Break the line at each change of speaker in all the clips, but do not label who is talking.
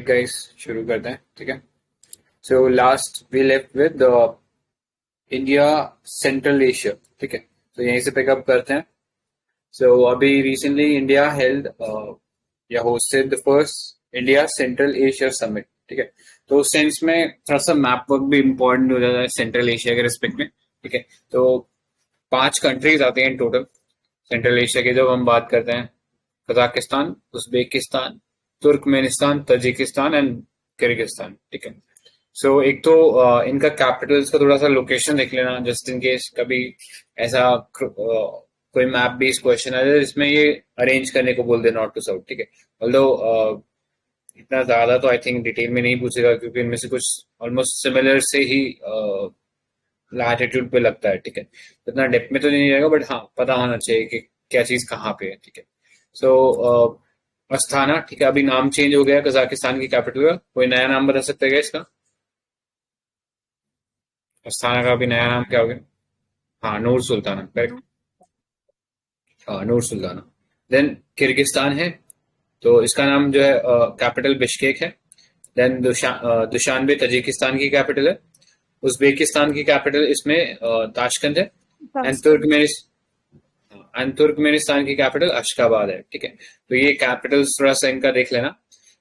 Guys, शुरू करते हैं. ठीक है. So last we left with India Central Asia. ठीक है. तो यहीं से पिकअप करते हैं. सो अभी रिसेंटली इंडिया हेल्ड या hosted the first India Central Asia summit. ठीक है. तो उस सेंस में थोड़ा सा मैप वर्क भी इम्पोर्टेंट हो जाता है सेंट्रल एशिया के रिस्पेक्ट में. ठीक है. तो 5 कंट्रीज आते हैं इन टोटल सेंट्रल एशिया के. जब हम बात करते हैं Kazakhstan, Uzbekistan, Turkmenistan, Tajikistan and Kyrgyzstan. ठीक है. सो एक तो इनका कैपिटल्स का थोड़ा सा लोकेशन देख लेना, जस्ट इन केस कभी ऐसा कोई मैप बेस्ड क्वेश्चन आ जाए जिसमें ये अरेंज करने को बोल दे नॉर्थ टू साउथ. ठीक है. ऑल्दो इतना ज्यादा तो आई थिंक डिटेल में नहीं पूछेगा, क्योंकि इनमें से कुछ ऑलमोस्ट सिमिलर से ही लैटिट्यूड पे लगता है. ठीक है. इतना डेप्थ में तो नहीं जाएगा, बट हाँ पता होना चाहिए कि क्या चीज कहाँ पे है. ठीक है. सो अस्थाना. ठीक है. अभी नाम चेंज हो गया कजाकिस्तान की कैपिटल का. कोई नया नाम बता सकते हैं इसका? अस्थाना का अभी नया नाम क्या हो गया? हाँ, नूर सुल्ताना. करेक्ट. हाँ, नूर सुल्ताना. देन किर्गिस्तान है, तो इसका नाम जो है कैपिटल बिश्केक है. देन दुशानबे तजिकिस्तान की कैपिटल है. उज्बेकिस्तान की कैपिटल इसमें ताशकंद है. एंड तुर्कमेनिस्तान की कैपिटल अशकाबाद है. ठीक है. तो ये कैपिटल्स थोड़ा सा इनका देख लेना.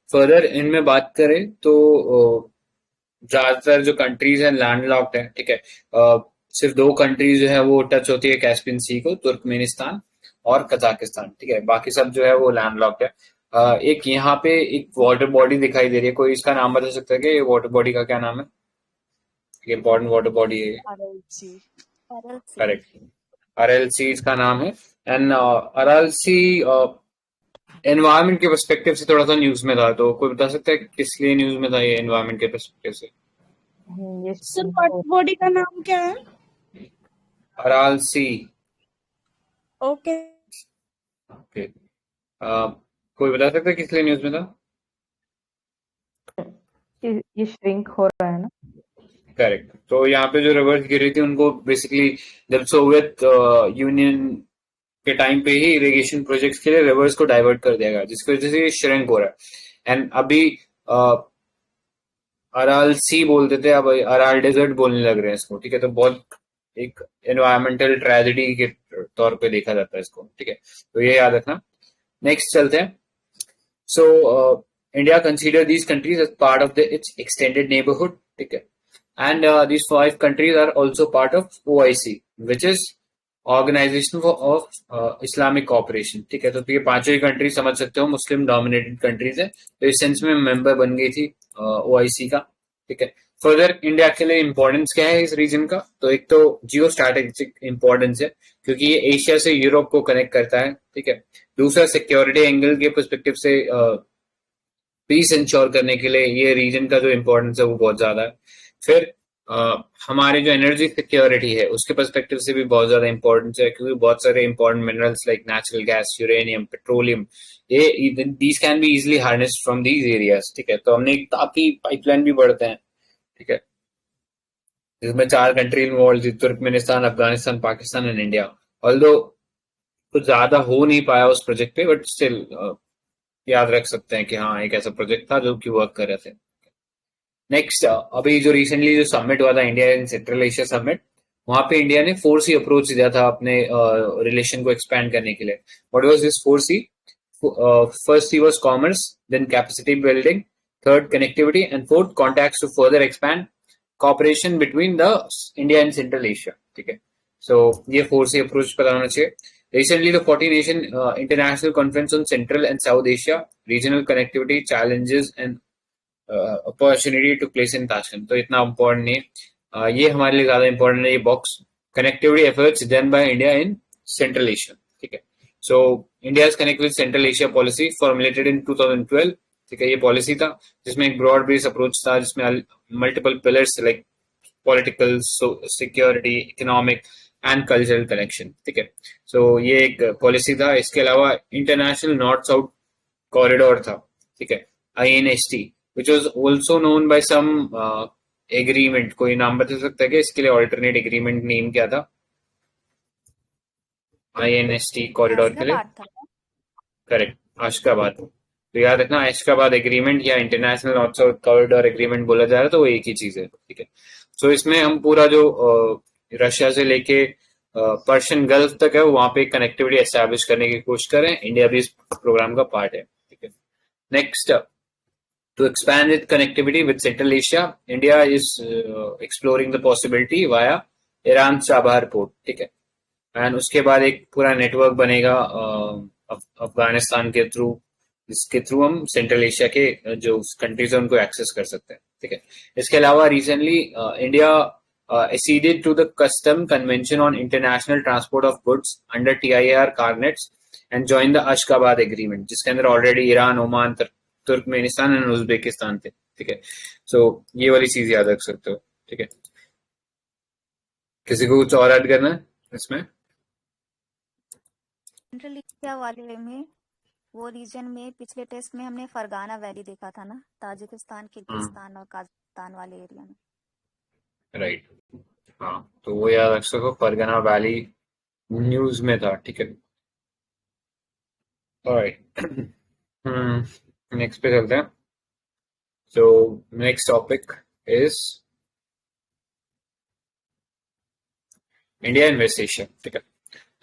फर्दर इनमें बात करें तो ज्यादातर जो कंट्रीज हैं लैंडलॉक्ड है. ठीक है. सिर्फ 2 कंट्रीज जो है वो टच होती है कैस्पियन सी को, तुर्कमेनिस्तान और कजाकिस्तान. ठीक है. बाकी सब जो है वो लैंडलॉक्ड है. एक यहाँ पे एक वाटर बॉडी दिखाई दे रही है. कोई इसका नाम बता सकता है कि ये वाटर बॉडी का क्या नाम है? इंपॉर्टेंट वाटर बॉडी है.
RLC
correct. आरएलसी इसका नाम है. एंड आरएलसी एनवायरमेंट के पर्सपेक्टिव से थोड़ा सा न्यूज में था, तो कोई बता सकता है कि किस लिए न्यूज में था ये एनवायरमेंट के पर्सपेक्टिव से?
सर वाटर बॉडी का नाम क्या है?
आरएलसी.
ओके.
ओके. कोई बता सकता है किस लिए न्यूज में था?
ये श्रिंक हो रहा है ना.
करेक्ट. तो यहाँ पे जो रिवर्स गिर रही थी उनको बेसिकली जब सोवियत यूनियन के टाइम पे ही इरिगेशन प्रोजेक्ट्स के लिए रिवर्स को डाइवर्ट कर दिया गया, जिसकी वजह से ये श्रिंक हो रहा है. एंड अभी अराल सी बोलते थे, अब अराल डेजर्ट बोलने लग रहे हैं इसको. ठीक है. तो बहुत एक एनवायरमेंटल ट्रेजेडी के तौर पे देखा जाता है इसको. ठीक है. तो ये याद रखना. नेक्स्ट चलते हैं. So India consider these countries as part of its extended neighbourhood. ठीक है. And these 5 countries are also part of OIC, which is organisation of Islamic cooperation. ठीक है. तो ये 5 ही कंट्री समझ सकते हो मुस्लिम डोमिनेटेड कंट्रीज है. तो इस सेंस में मेंबर बन गई थी OIC का. ठीक है. फर्दर इंडिया के लिए इंपॉर्टेंस क्या है इस रीजन का? तो एक तो जियो स्ट्रैटेजिक इंपॉर्टेंस है, क्योंकि ये एशिया से यूरोप को कनेक्ट करता है. ठीक है. दूसरा, सिक्योरिटी एंगल के पर्सपेक्टिव से पीस इंश्योर करने के लिए ये रीजन का जो इंपॉर्टेंस है वो बहुत ज्यादा है. फिर हमारे जो एनर्जी सिक्योरिटी है उसके पर्सपेक्टिव से भी बहुत ज्यादा इंपॉर्टेंस है, क्योंकि बहुत सारे important minerals like natural gas, uranium, petroleum, ये these can be easily harnessed from these areas. ठीक है. तो हमने एक तापी पाइपलाइन भी बढ़ते हैं. ठीक है. जिसमें 4 country involve, Turkmenistan, Afghanistan, Pakistan and India. Although कुछ ज्यादा हो नहीं पाया उस प्रोजेक्ट पे, बट स्टिल याद रख सकते हैं कि हाँ एक ऐसा प्रोजेक्ट था जो कि वर्क कर रहे थे. नेक्स्ट, अभी जो रिसेंटली जो समिट हुआ था India in Central Asia summit, वहां पे इंडिया ने 4C अप्रोच दिया था अपने रिलेशन को एक्सपैंड करने के लिए. What was this 4C? First C was commerce, then capacity building, third connectivity, and fourth contacts to further expand cooperation between the India and Central Asia. ठीक है. So ये 4C अप्रोच पता होना चाहिए. Recently, the 40 nation international conference on Central and South Asia regional connectivity challenges and opportunity to place in Tashkent. तो इतना important नहीं. ये हमारे लिए ज्यादा इम्पोर्टेंट है ये box. Connectivity efforts done by India in Central Asia. ठीक है. So India connect with Central Asia policy formulated in 2012. ठीक है. ये पॉलिसी था जिसमें एक ब्रॉड बेस अप्रोच था, जिसमें multiple pillars like political, security, economic and cultural connection. ठीक है. सो ये एक पॉलिसी था. इसके अलावा इंटरनेशनल नॉर्थ साउथ कॉरिडोर था. ठीक है. INST, which was also known by some agreement. कोई नाम बता सकता है कि इसके लिए ऑल्टरनेट एग्रीमेंट नेम क्या था INST कॉरिडोर के लिए? करेक्ट, अशकाबाद. तो याद रखना अशगाबाद एग्रीमेंट या international north south corridor agreement बोला जा रहा है तो वो एक ही चीज है, ठीक है। सो इसमें हम पूरा जो रशिया से लेके पर्शियन गल्फ तक है वहां पे कनेक्टिविटी एस्टैब्लिश करने की कोशिश करें। इंडिया भी इस प्रोग्राम का पार्ट है, ठीक है। Next, to expand its connectivity with Central Asia, India is exploring the possibility via Iran Chabahar port, ठीक है। एंड उसके बाद एक पूरा नेटवर्क बनेगा अफगानिस्तान के थ्रू, जिसके थ्रू हम सेंट्रल एशिया के जो कंट्रीज है उनको एक्सेस कर सकते हैं, ठीक है। इसके अलावा recently India acceded to the custom convention on international transport of goods under TIAR CARNETs and joined the Ashgabat agreement, जिसके अंदर already Iran, Oman, Turkmenistan and Uzbekistan थे, ठीक है। सो ये वाली चीज याद रख सकते हो, ठीक है। किसी को कुछ और ऐड करना है इसमें?
सेंट्रल एशिया वाले में वो रीजन में पिछले टेस्ट में हमने फरगाना वैली देखा था ना, ताजिकिस्तान, किर्गिस्तान और काजाकिस्तान वाले एरिया में।
राइट, हाँ, तो वो याद रख सको, फरगाना वैली न्यूज में था, ठीक है। ऑलराइट, नेक्स्ट पे चलते हैं। So next topic is India in West Asia, ठीक है।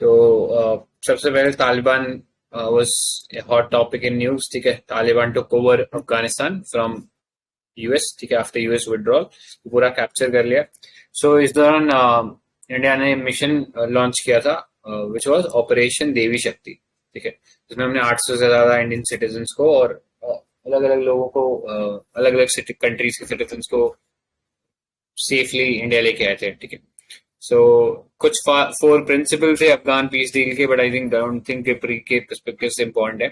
तो सबसे पहले Taliban was a hot topic in news, ठीक है। Taliban took over Afghanistan from US, ठीक है, आफ्टर यूएस विड्रॉल, पूरा कैप्चर कर लिया। सो इस दौरान इंडिया ने मिशन लॉन्च किया था विच वाज ऑपरेशन देवी शक्ति, ठीक है, जिसमें हमने 800 से ज्यादा इंडियन सिटीजन्स को और अलग अलग लोगों को, अलग अलग कंट्रीज के सिटीजन्स को सेफली इंडिया लेके आए थे, ठीक है। सो कुछ 4 प्रिंसिपल थे अफगान पीस डील के, but I think don't think के पर्सपेक्टिव से इम्पोर्टेंट है।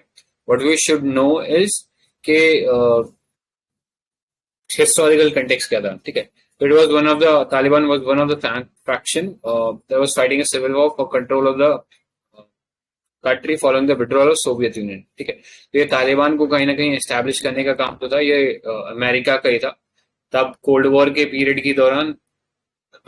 What we should know is के हिस्टोरिकल कंटेक्स्ट क्या था, ठीक है। It was one of the Taliban was one of the faction that was fighting a civil war for control of the country following the withdrawal of Soviet Union, ठीक है। तो ये तालिबान को कहीं ना कहीं एस्टैब्लिश करने का काम तो था, ये अमेरिका का ही था। तब कोल्ड वॉर के पीरियड के दौरान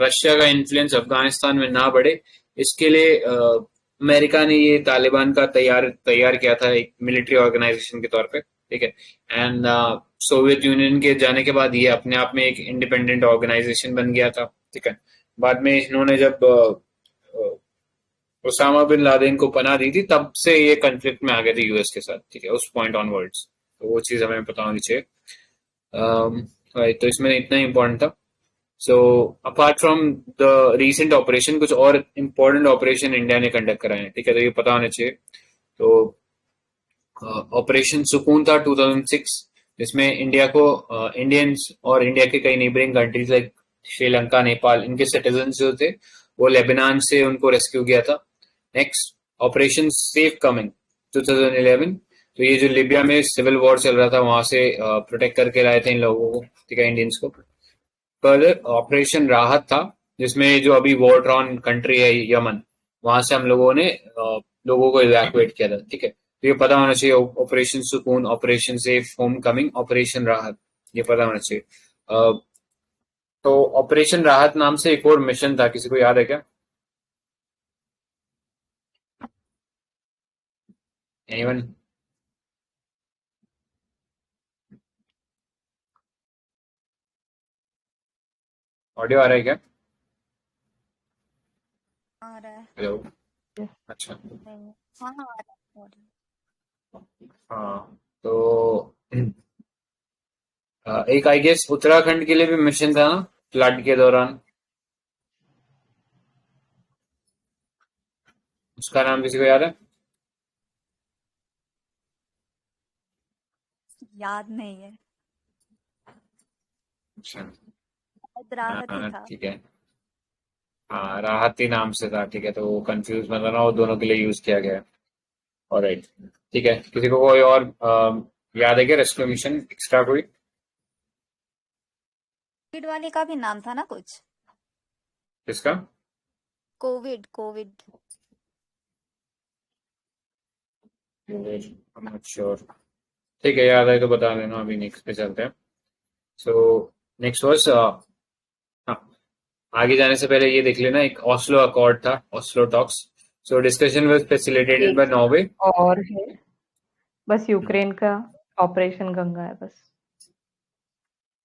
रशिया का इन्फ्लुएंस अफगानिस्तान में ना बढ़े, इसके लिए अमेरिका ने ये तालिबान का तैयार किया था एक मिलिट्री ऑर्गेनाइजेशन के तौर पे, ठीक है। एंड सोवियत यूनियन के जाने के बाद ये अपने आप में एक इंडिपेंडेंट ऑर्गेनाइजेशन बन गया था, ठीक है। बाद में इन्होंने जब ओसामा बिन लादेन को पनाह दी थी, तब से ये कॉन्फ्लिक्ट में आ गए थे यूएस के साथ, ठीक है, उस पॉइंट ऑनवर्ड्स। तो वो चीज हमें पता होनी चाहिए। तो इसमें इतना ही इम्पोर्टेंट था। So apart from the recent operation, कुछ और इम्पोर्टेंट ऑपरेशन इंडिया ने कंडक्ट कराए हैं, ठीक है, तो ये पता होना चाहिए। तो ऑपरेशन सुकून था 2006, जिसमें इंडिया को इंडियंस और इंडिया के कई neighbouring countries like Sri Lanka, Nepal, इनके सिटीजन जो थे वो लेबनान से उनको रेस्क्यू किया था। नेक्स्ट, ऑपरेशन सेफ कमिंग 2011, तो ये जो लिबिया में सिविल वॉर चल रहा था वहां से प्रोटेक्ट करके लाए थे इन लोगों को, ठीक है, इंडियंस को। फर्दर ऑपरेशन राहत था, जिसमें जो अभी वॉर ट्रॉन कंट्री है यमन, वहां से हम लोगों ने लोगों को इवैक्यूएट किया था, ठीक है। तो ये पता होना चाहिए, ऑपरेशन सुकून, operation safe home coming, operation राहत, ये पता होना चाहिए। तो ऑपरेशन राहत नाम से एक और मिशन था, किसी को याद है क्या? एनीवन? ऑडियो आ रहा है क्या?
आ रहा है।
Hello,
Yes.
अच्छा,
हाँ हाँ, आ रहा है।
हाँ, तो एक आई गेस उत्तराखंड के लिए भी मिशन था ना फ्लड के दौरान, उसका नाम किसी को याद है?
याद नहीं है,
अच्छा,
राहत ही था।
ठीक है, हाँ, राहती नाम से था, ठीक है, तो वो कंफ्यूज मत होना, वो दोनों के लिए यूज किया गया है। ऑलराइट, ठीक है, किसी को कोई और याद है क्या रेस्क्यू मिशन एक्स्ट्रा कोई?
कोविड वाले का भी नाम था ना कुछ,
किसका?
Covid Covid.
श्योर, ठीक है, याद है तो बता देना। अभी नेक्स्ट पे चलते हैं। सो नेक्स्ट वाज, हाँ, आगे जाने से पहले ये देख लेना, एक ऑस्लो अकॉर्ड था, Oslo talks. So discussion was facilitated bye Norway.
और है बस यूक्रेन का ऑपरेशन गंगा है बस।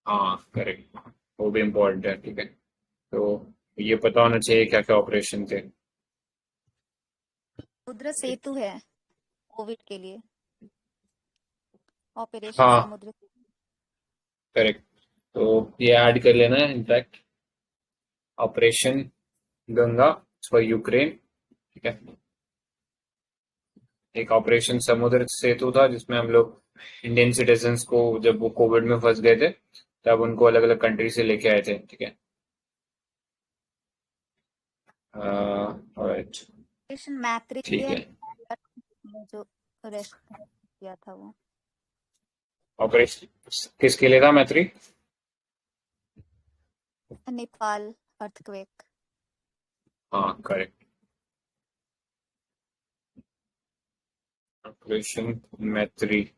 हाँ करेक्ट, वो भी इम्पोर्टेंट है। ठीक है, तो ये पता होना चाहिए क्या क्या ऑपरेशन थे।
समुद्र सेतु है कोविड के लिए, ऑपरेशन
हाँ
समुद्र सेतु।
करेक्ट, तो ये ऐड कर लेना है in fact, operation Ganga for Ukraine. ठीक है, एक ऑपरेशन समुद्र सेतु था जिसमें हम लोग इंडियन सिटीजन्स को, जब वो कोविड में फंस गए थे तब उनको अलग अलग कंट्री से लेके आए थे। ठीक है, ऑलराइट,
ऑपरेशन मैत्री
ठीक
है,
है।
जो रेस्क्यू किया था वो।
ऑपरेशन किसके लिए था मैत्री?
नेपाल अर्थक्वेक।
हाँ करेक्ट, ऑपरेशन मैत्री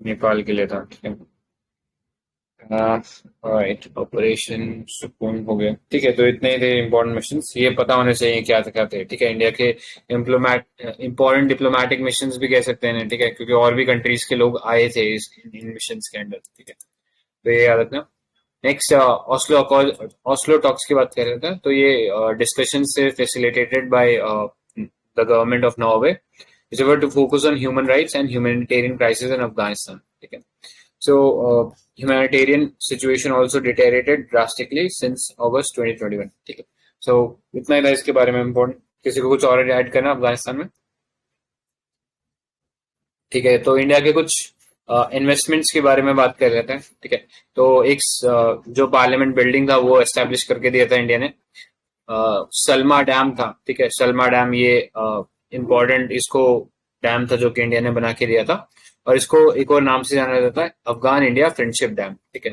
नेपाल के लिए था। ठीक है, राइट, ऑपरेशन सुकून हो गया। ठीक है, तो इतने ही थे इम्पोर्टेंट मिशंस, ये पता होने चाहिए क्या क्या थे। ठीक है, इंडिया के इम्पोर्टेंट डिप्लोमेटिक मिशंस भी कह सकते हैं। ठीक है, क्योंकि और भी कंट्रीज के लोग आए थे इन मिशंस के अंडर। ठीक है, तो ये याद रखना। नेक्स्ट, ऑस्लो टॉक्स की बात कर रहे थे, तो ये डिस्कशन से facilitated by the government of Norway, is our to focus on human rights and humanitarian crisis in Afghanistan. ठीक है, so humanitarian situation also deteriorated drastically since August 2021. ठीक है, so इतना ही था इसके बारे में इम्पोर्टेंट। किसी को कुछ और ऐड करना अफगानिस्तान में? ठीक है, तो इंडिया के कुछ इन्वेस्टमेंट्स के बारे में बात कर लेते हैं। ठीक है, तो एक जो पार्लियामेंट बिल्डिंग था वो एस्टेब्लिश करके दिया था इंडिया ने, सलमा डैम था। ठीक है, सलमा डैम ये इम्पोर्टेंट इसको डैम था जो कि इंडिया ने बना के दिया था, और इसको एक और नाम से जाना जाता है, अफगान इंडिया फ्रेंडशिप डैम। ठीक है,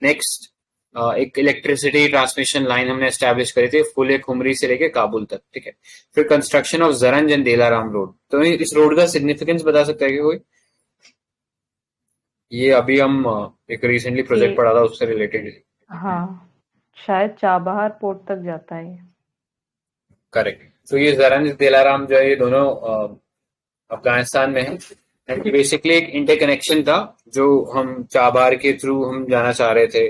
नेक्स्ट, एक इलेक्ट्रिसिटी ट्रांसमिशन लाइन हमने एस्टेब्लिश करी थी फुले खुमरी से लेके काबुल तक। ठीक है, फिर construction of Zaranj and Delaram road. तो इस रोड का सिग्निफिकेंस बता सकता है कि कोई? ये अभी हम एक रिसेंटली प्रोजेक्ट
ये
पढ़ा था उससे रिलेटेड।
हाँ, शायद चाबहार पोर्ट तक जाता है ये।
करेक्ट, तो ये जरंज दिलाराम जो है ये दोनों अफगानिस्तान में है, एंड बेसिकली एक इंटरकनेक्शन था जो हम चाबार के थ्रू हम जाना चाह रहे थे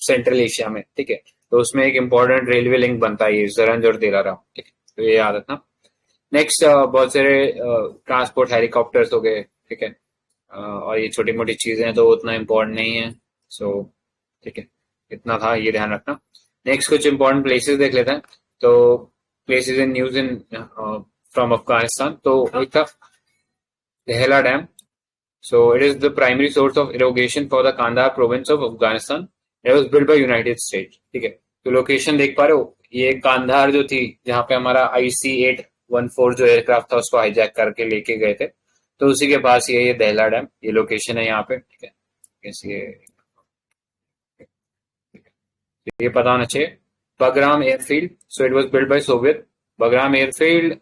सेंट्रल एशिया में। ठीक है, तो उसमें एक इम्पोर्टेंट रेलवे लिंक बनता है ये जरंज और दिलाराम। ठीक है, तो ये याद रखना। नेक्स्ट, बहुत सारे ट्रांसपोर्ट हेलीकॉप्टर्स हो गए। ठीक है, और ये छोटी मोटी चीजें हैं तो उतना इम्पोर्टेंट नहीं है। सो ठीक है, इतना था, ये ध्यान रखना। नेक्स्ट, कुछ इम्पोर्टेंट प्लेसेस देख लेते हैं। तो places in news in from Afghanistan, तो एक था Dehla Dam. So it is the primary source of irrigation for the Kandahar province of Afghanistan. It was built by United States. ठीक है, तो लोकेशन देख पा रहे हो, ये कांधार जो थी जहाँ पे हमारा IC-814 जो एयरक्राफ्ट था उसको हाईजैक करके लेके गए थे, तो उसी के पास ये दहला डैम, ये लोकेशन है यहाँ पे। ठीक है, ये ये पता होना चाहिए। Bagram airfield, so it was built by Soviet. Bagram airfield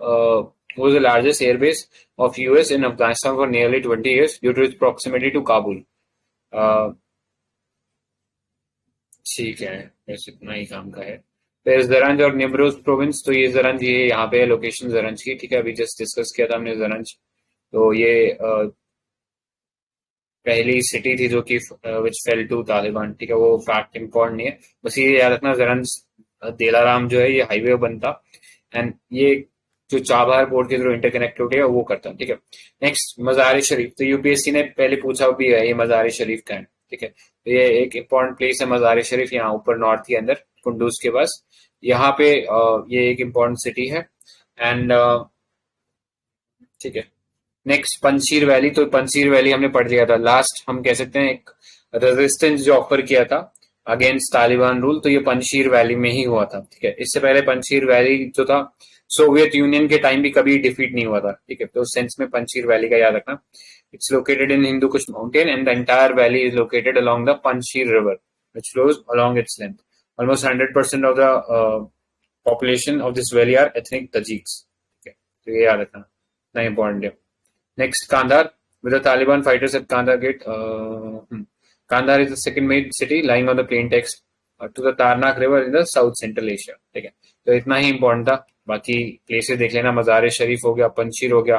was the largest airbase of US in Afghanistan for nearly 20 years due to its proximity to Kabul. ठीक है, बस इतना ही काम का है। फिर जरंज और निम्रोज प्रोविंस, तो ये जरंज, ये यहाँ पे लोकेशन जरंज की। ठीक है, अभी जस्ट डिस्कस किया था हमने जरंज, तो ये पहली सिटी थी जो कि विच फेल टू तालिबान। ठीक है, वो फैक्ट इम्पोर्टेंट नहीं है, बस ये याद रखना जरंज देलाराम जो है ये हाईवे बनता, एंड ये जो चाबहार पोर्ट के थ्रू इंटरकनेक्टिविटी है वो करता है। ठीक है, नेक्स्ट, मज़ार शरीफ, तो यूपीएससी ने पहले पूछा भी है ये मज़ार शरीफ का है। ठीक है, तो ये एक इम्पोर्टेंट प्लेस है मज़ार शरीफ, यहाँ ऊपर नॉर्थ के अंदर कुंडूज के पास। यहाँ पे ये एक इम्पोर्टेंट सिटी है, एंड ठीक है। नेक्स्ट, पंचशीर वैली, तो पंचशीर वैली हमने पढ़ लिया था लास्ट, हम कह सकते हैं एक रेजिस्टेंस जो ऑफर किया था अगेंस्ट तालिबान रूल, तो ये पंचशीर वैली में ही हुआ था। ठीक है, इससे पहले पंचशीर वैली जो था सोवियत यूनियन के टाइम भी कभी डिफीट नहीं हुआ था। ठीक है, तो उस सेंस में पंचशीर वैली का याद रखना। It's located in Hindu Kush mountain and the entire valley is located along the Panjshir river which flows along its length. Almost 100% of the population of this valley are ethnic Tajiks. ठीक है, तो ये याद रखना, इतना इंपॉर्टेंट है। Next, Kandahar, with the Taliban fighters at Kandahar Gate. Kandahar is the second main city lying on the plain text to the Tarnak River in the South Central Asia. ठीक है, तो इतना ही इम्पोर्टेंट था। बाकी places देख लेना, मज़ार शरीफ हो गया, पंचशीर हो गया,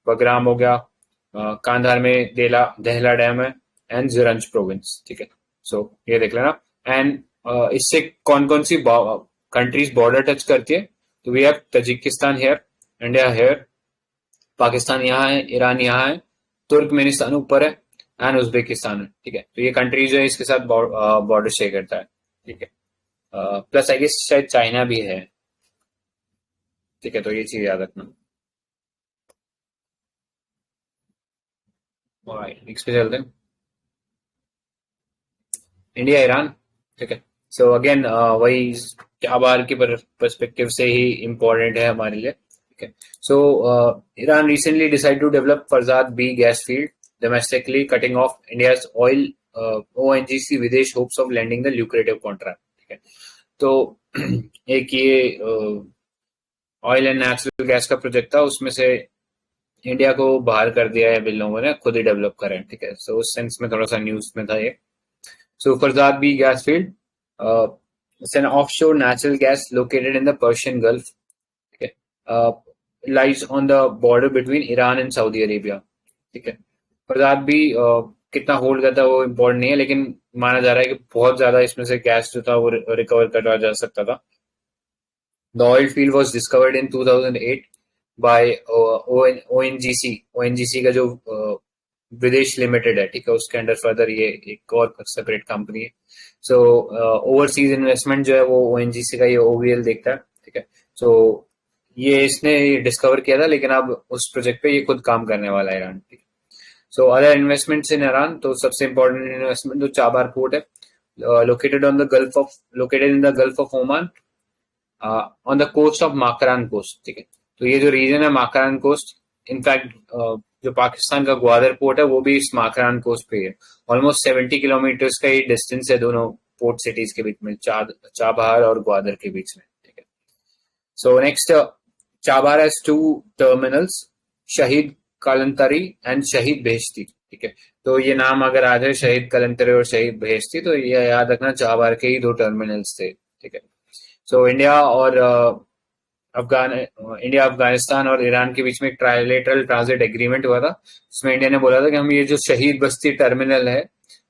बगराम हो गया, कांधार में दहला डैम है एंड जिरंज प्रोविंस, ठीक है। सो ये देख लेना। एंड इससे कौन कौन सी कंट्रीज बॉर्डर टच करती है, तो we have Tajikistan here, India here, Pakistan यहाँ है, ईरान यहाँ है, तुर्कमेनिस्तान ऊपर है एंड उज्बेकिस्तान है, ठीक है। तो ये कंट्री जो है इसके साथ बॉर्डर शेयर करता है, ठीक है। प्लस आई गेस शायद चाइना भी है, ठीक है। तो ये चीज याद रखना। नेक्स्ट पे चलते हैं, इंडिया ईरान, ठीक है। सो अगेन वही चाबार की परस्पेक्टिव से ही इम्पोर्टेंट है हमारे लिए, ठीक है। So Iran recently decide to develop Farzad B gas field domestically, cutting off India's oil ONGC विदेश hopes of landing the lucrative contract, ठीक है। तो एक ये ऑयल एंड नेचुरल गैस का प्रोजेक्ट था, उसमें से इंडिया को बाहर कर दिया है बिन लोगों ने, खुद ही डेवलप करें, ठीक है। सो उस सेंस में थोड़ा सा न्यूज में था ये। So Farzad B gas field, it's an offshore natural gas located in the Persian Gulf, ठीक है, lies on the border between Iran and Saudi Arabia, ठीक है। फरजाद भी कितना होल्ड करता है वो इम्पोर्टेंट नहीं है, लेकिन माना जा रहा है कि बहुत ज्यादा इसमें से गैस जो था वो रिकवर करा जा सकता था। The oil field was discovered in 2008 by ONGC। ONGC का जो विदेश लिमिटेड है, ठीक है, उसके अंडर फर्दर ये एक और सेपरेट कंपनी है। सो ओवरसीज इन्वेस्टमेंट जो है वो ONGC का ये OVL देखता है, ठीक है। सो ये इसने डिस्कवर किया था, लेकिन अब उस प्रोजेक्ट पे ये खुद काम करने वाला है ईरान, ठीक है। So other investments in Iran, तो सबसे इंपॉर्टेंट इन्वेस्टमेंट जो चाबार पोर्ट है, located in the Gulf of Oman on the coast of Makran coast, ठीक है। तो ये जो रीजन है माकरान कोस्ट, इनफैक्ट जो पाकिस्तान का ग्वादर पोर्ट है वो भी इस माकरान कोस्ट पे है। ऑलमोस्ट 70 किलोमीटर्स का ये डिस्टेंस है दोनों पोर्ट सिटीज के बीच में, चाबहार और ग्वादर के बीच में, ठीक है। So next, Chabahar has 2 terminals, शहीद कलंतरी एंड शहीद बेहश्ती, ठीक है। तो ये नाम अगर आ जाए शहीद कलंतरी और शहीद बेहश्ती, तो ये याद रखना चाबहार के ही 2 टर्मिनल्स थे, ठीक है। सो इंडिया अफगानिस्तान और ईरान के बीच में एक ट्राइलेटरल ट्रांजिट एग्रीमेंट हुआ था, जिसमें इंडिया ने बोला था कि हम ये जो शहीद बस्ती टर्मिनल है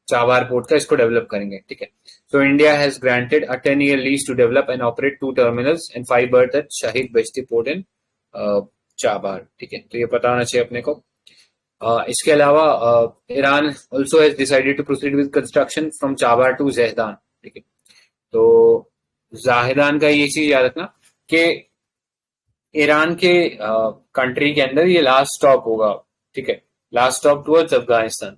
चाबहार पोर्ट का, इसको डेवलप करेंगे, ठीक है। So India has granted a 10-year lease to develop and operate 2 terminals and 5 berths at शहीद बेहश्ती पोर्ट इन चाबहार, ठीक है। तो ये पता होना चाहिए अपने को। इसके अलावा Iran also has decided to proceed with construction from Chabahar to Zahedan, ठीक है। तो जाहिदान का ये चीज याद रखना कि ईरान के कंट्री के अंदर ये लास्ट स्टॉप होगा, ठीक है, लास्ट स्टॉप टुवर्ड्स अफगानिस्तान।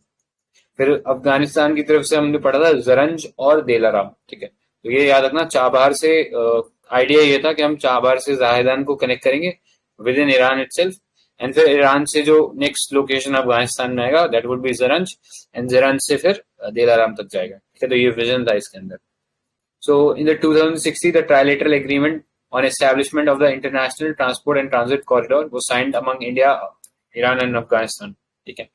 फिर अफगानिस्तान की तरफ से हमने पढ़ा था जरंज और देलाराम, ठीक है। तो ये याद रखना, चाबहार से आइडिया ये था कि हम चाबहार से जाहिदान को कनेक्ट करेंगे with in Iran itself, and फिर ईरान से जो नेक्स्ट लोकेशन अफगानिस्तान में आएगा दैट वुड बी जरंज, एंड जरंज से फिर देलाराम तक जाएगा, ठीक है। तो ये विजन था इसके अंदर। So in the 2060, the trilateral agreement on establishment of the international transport and transit corridor was signed among India, Iran and Afghanistan, ठीक है।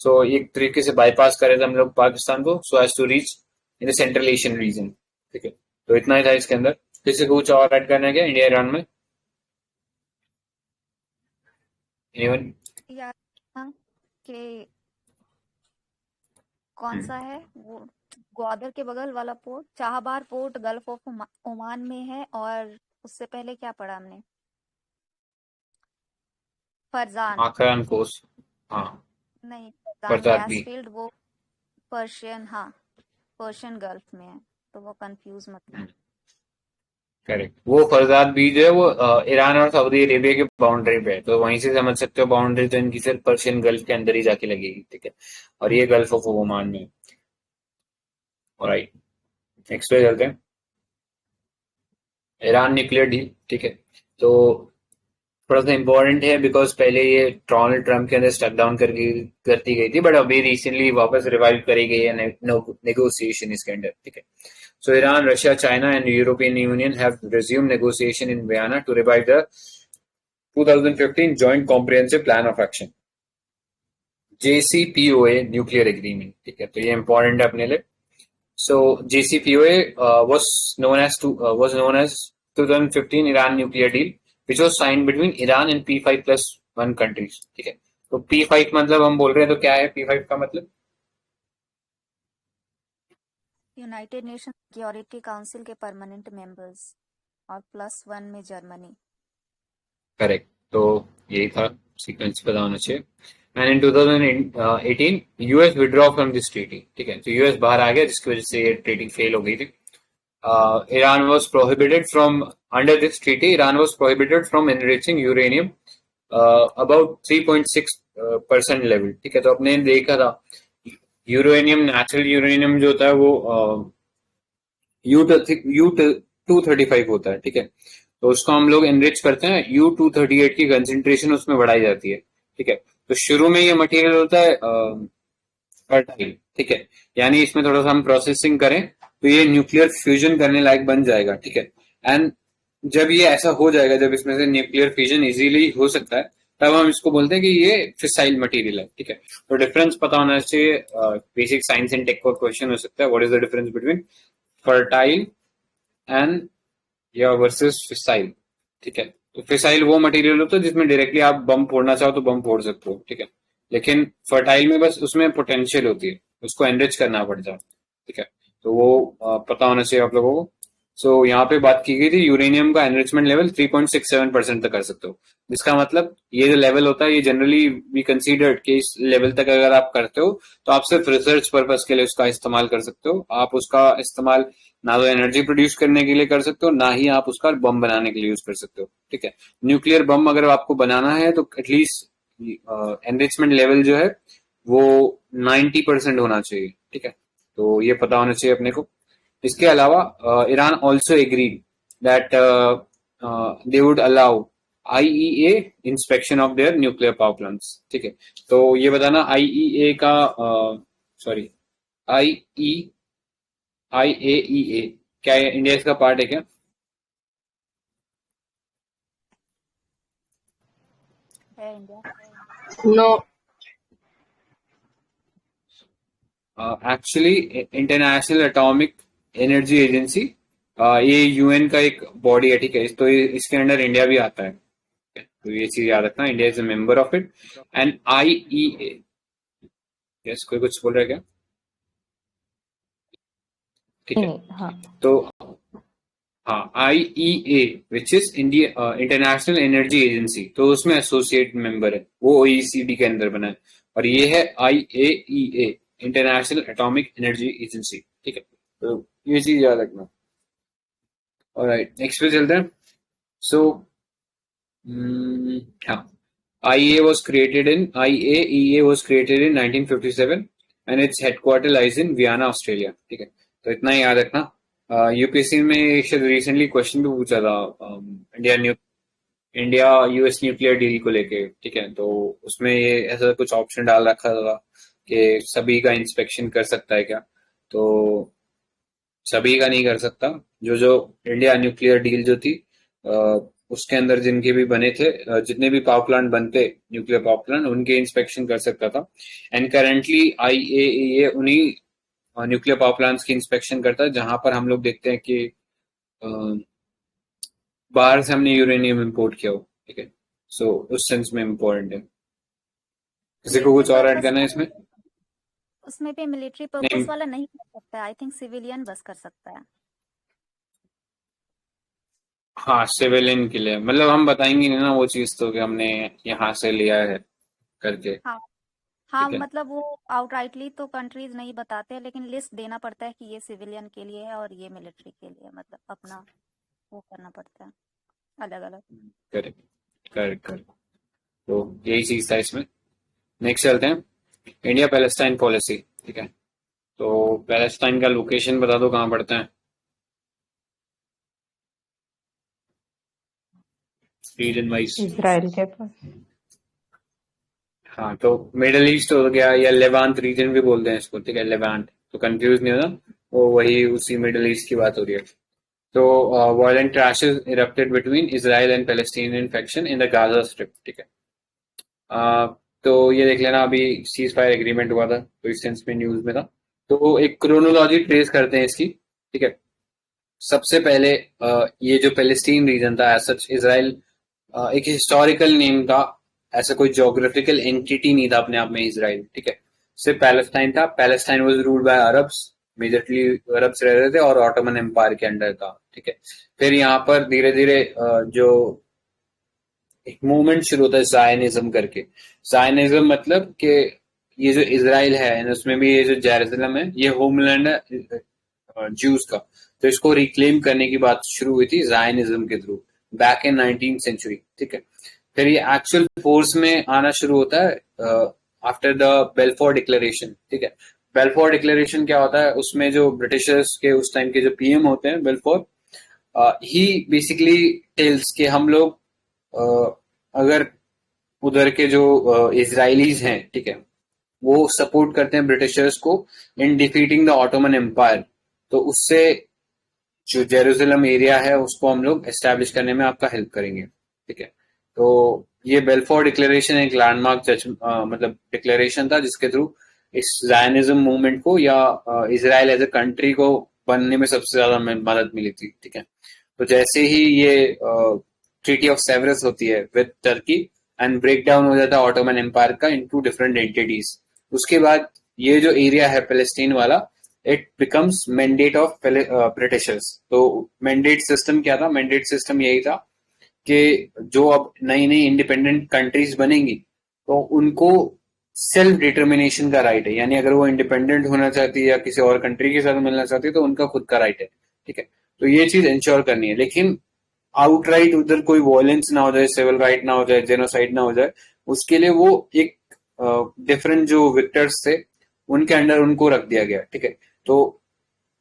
So एक तरीके से बाईपास करे थे हम लोग पाकिस्तान को, so as to reach in the Central Asian region, ठीक है। तो इतना ही था इसके अंदर। किसी को कुछ और ऐड करना है क्या इंडिया ईरान में? Anyone?
यार हाँ, कि कौन सा है वो ग्वादर के बगल वाला port, Chabahar port gulf of Oman में है, और उससे पहले क्या पढ़ा हमने? फरजान
माकरान कोस्ट, हाँ,
नहीं,
फरजाद
फरजान
भी,
गैस फील्ड वो पर्शियन गल्फ में है, तो वो कंफ्यूज मत हो।
करेक्ट। वो फरजाद भी जो है वो ईरान और सऊदी अरेबिया की बाउंड्री पे है, तो वहीं से समझ सकते हो बाउंड्री तो इनकी सिर्फ पर्शियन गल्फ के अंदर ही जाके लगेगी, ठीक है। और ये गल्फ ऑफ ओमान में। ऑलराइट, नेक्स्ट पे चलते हैं, ईरान न्यूक्लियर डील, ठीक है। तो थोड़ा सा इम्पोर्टेंट है बिकॉज पहले ये डोनाल्ड ट्रम्प के अंदर स्टक डाउन करती गई थी, बट अभी रिसेंटली वापस रिवाइव करी गई है नेगोशिएशन इसके अंदर, ठीक है। So Iran, Russia, China and European Union have resumed negotiation in Vienna to revive the 2015 Joint Comprehensive Plan of Action, JCPOA nuclear agreement, ठीक है। तो ये important है अपने लिए। So JCPOA was known as 2015 Iran nuclear deal, which was signed between Iran and P5+1 countries, ठीक है। तो P5 मतलब हम बोल रहे हैं, तो क्या है P5 का मतलब?
यूनाइटेड नेशन सिक्योरिटी काउंसिल के परमानेंट मेंबर्स और +1 में जर्मनी।
करेक्ट। तो यही था, सीक्वेंस पता होना चाहिए। And in 2018 US withdraw from this treaty, ठीक है, तो यूएस बाहर आ गया, जिसकी वजह से ये ट्रीटी फेल हो गई थी। Iran was prohibited from, under this treaty, Iran was prohibited from enriching uranium about 3.6% level, ठीक है। तो अपने देखा था यूरेनियम, नेचुरल यूरेनियम जो होता है वो U235 होता है, ठीक है। तो उसको हम लोग एनरिच करते हैं, U238 की कंसेंट्रेशन उसमें बढ़ाई जाती है, ठीक है। तो शुरू में ये मटेरियल होता है फर्टाइल, ठीक है, यानी इसमें थोड़ा सा हम प्रोसेसिंग करें तो ये न्यूक्लियर फ्यूजन करने लायक बन जाएगा, ठीक है। एंड जब ये ऐसा हो जाएगा, जब इसमें से न्यूक्लियर फ्यूजन इजीली हो सकता है, तब हम इसको बोलते हैं कि ये फिसाइल मटेरियल है, ठीक है। तो डिफरेंस पता होना चाहिए, बेसिक साइंस एंड टेक का क्वेश्चन हो सकता है, what is the difference between fertile and या वर्सेस फिसाइल, ठीक है। तो फिसाइल वो मटेरियल होता है जिसमें डायरेक्टली आप बम फोड़ना चाहो तो बम फोड़ सकते हो, ठीक है। लेकिन फर्टाइल में बस उसमें पोटेंशियल होती है, उसको एनरिच करना पड़ता है, ठीक है। तो वो पता होना चाहिए आप लोगों को। सो यहाँ पे बात की गई थी यूरेनियम का एनरिचमेंट लेवल 3.67% तक कर सकते हो, जिसका मतलब ये जो लेवल होता है ये जनरली वी कंसीडर्ड कि इस लेवल तक अगर आप करते हो तो आप सिर्फ रिसर्च पर्पज के लिए उसका इस्तेमाल कर सकते हो। आप उसका इस्तेमाल ना तो एनर्जी प्रोड्यूस करने के लिए कर सकते हो, ना ही आप उसका बम बनाने के लिए यूज कर सकते हो, ठीक है। न्यूक्लियर बम अगर आपको बनाना है तो एटलीस्ट एनरिचमेंट लेवल जो है वो 90% होना चाहिए, ठीक है। तो ये पता होना चाहिए अपने को। इसके अलावा Iran also agreed that they would allow IEA inspection of their nuclear power plants, ठीक है। तो ये बताना आईईए का, सॉरी, आईई IAEA क्या है, इंडिया इसका पार्ट है क्या?
है India.
No.
Actually international atomic energy agency, ये यूएन का एक बॉडी है, ठीक है। तो इसके अंडर इंडिया भी आता है, तो ये चीज याद रखना, India is a member of it. And IEA, yes, कोई कुछ बोल रहा है क्या? ठीक है।
हाँ
तो हाँ, IEA which is India international energy agency, तो उसमें एसोसिएट मेंबर है, वो OECD के अंदर बना है। और ये है IAEA, international atomic energy agency, ठीक है। तो ये चीज याद रखना। ऑलराइट, नेक्स्ट पे चलते हैं। सो हाँ, IAEA was created in 1957 and its headquarter lies in Vienna, Australia, ठीक है। तो इतना ही याद रखना। यूपीएससी में शायद रिसेंटली क्वेश्चन भी पूछा था इंडिया US न्यूक्लियर डील को लेके, ठीक है। तो उसमें ये ऐसा कुछ ऑप्शन डाल रखा था कि सभी का इंस्पेक्शन कर सकता है क्या, तो सभी का नहीं कर सकता। जो जो इंडिया न्यूक्लियर डील जो थी उसके अंदर जिनके भी बने थे, जितने भी पावर प्लांट बनते न्यूक्लियर पावर प्लांट, उनके इंस्पेक्शन कर सकता था। एंड करेंटली IAEA उन्हीं न्यूक्लियर पावर प्लांट्स की इंस्पेक्शन करता है जहां पर हम लोग देखते हैं कि बाहर से हमने यूरेनियम इंपोर्ट किया हो, ठीक है। सो उस सेंस में इम्पोर्टेंट है। किसी को कुछ और ऐड करना है इसमें?
उसमें भी मिलिट्री
नहीं,
पर्पस वाला नहीं कर सकता है, आई थिंक सिविलियन बस कर सकता है।
हाँ, सिविलियन के लिए, मतलब हम बताएंगे नहीं ना वो चीज, तो कि हमने यहाँ से लिया है करके,
हाँ हाँ,
ठीक है।
मतलब वो आउटराइटली तो कंट्रीज नहीं बताते, लेकिन लिस्ट देना पड़ता है कि ये सिविलियन के लिए है और ये मिलिट्री के लिए, मतलब अपना वो करना पड़ता है अलग अलग।
Correct correct correct. तो यही चीज था इसमें। नेक्स्ट चलते हैं, इंडिया पैलेस्टाइन पॉलिसी, ठीक है। तो पैलेस्टाइन का लोकेशन बता दो कहाँ पड़ता है रीजन वाइज?
इजराइल के पास।
हाँ, तो मिडल ईस्ट हो गया, या लेवांट रीजन भी बोलते हैं इसको, ठीक है, लेवांट, तो कंफ्यूज नहीं होना, वो वही उसी मिडल ईस्ट की बात हो रही है। तो violent clashes erupted between Israel and Palestinian faction in the Gaza strip, ठीक है। तो ये देख लेना, अभी सीज फायर एग्रीमेंट हुआ था, तो इस सेंस में न्यूज में था। तो एक क्रोनोलॉजी ट्रेस करते हैं इसकी, ठीक है। सबसे पहले ये जो पैलेस्टीन रीजन था, एज सच इजराइल एक हिस्टोरिकल नेम था ऐसा कोई जोग्राफिकल एंटिटी नहीं था अपने आप में इसराइल, ठीक है। सिर्फ पैलेस्टाइन था। Palestine was ruled by Arabs, majorly Arabs रह रहे थे और ऑटोमन एम्पायर के अंडर था, ठीक है। फिर यहाँ पर धीरे धीरे जो एक मूवमेंट शुरू होता है जायनिज्म करके। जायनिज्म मतलब कि ये जो इसराइल है उसमें भी ये जो जेरूसलम है ये होमलैंड है ज्यूज का, तो इसको रिक्लेम करने की बात शुरू हुई थी जायनिज्म के through back in 19th century, ठीक है। फिर ये एक्चुअल फोर्स में आना शुरू होता है आफ्टर द बेल्फोर डिक्लेरेशन, ठीक है। बेल्फोर डिक्लेरेशन क्या होता है, उसमें जो ब्रिटिशर्स के उस टाइम के जो पीएम होते हैं बेल्फोर, ही बेसिकली टेल्स कि हम लोग अगर उधर के जो इजराइलीज हैं, ठीक है, वो सपोर्ट करते हैं ब्रिटिशर्स को इन डिफीटिंग द ऑटोमन एम्पायर, तो उससे जो जेरूसलम एरिया है उसको हम लोग एस्टेब्लिश करने में आपका हेल्प करेंगे, ठीक है। तो ये बेल्फोर डिक्लेरेशन एक लैंडमार्क मतलब डिक्लेरेशन था जिसके थ्रू इस जायनिज्म मूवमेंट को या इसराइल एज ए कंट्री को बनने में सबसे ज्यादा मदद मिली थी, ठीक है। तो जैसे ही ये ट्रीटी ऑफ सेवरस होती है with Turkey and break down हो जाता है ऑटोमन एम्पायर का इनटू डिफरेंट एंटिटीज, उसके बाद ये जो एरिया है पैलेस्टीन वाला, it becomes mandate of Britishers. तो मैंडेट सिस्टम क्या था? मैंडेट सिस्टम यही था कि जो अब नई नई इंडिपेंडेंट कंट्रीज बनेंगी तो उनको सेल्फ डिटर्मिनेशन का राइट है, यानी अगर वो इंडिपेंडेंट होना चाहती है या किसी और कंट्री के साथ मिलना चाहती है तो उनका खुद का राइट है, ठीक है। तो ये चीज इंश्योर करनी है, लेकिन आउटराइट उधर कोई वॉयलेंस ना हो जाए, सिविल राइट ना हो जाए, जेनोसाइड ना हो जाए, उसके लिए वो एक डिफरेंट जो विक्टर्स थे उनके अंडर उनको रख दिया गया, ठीक है। तो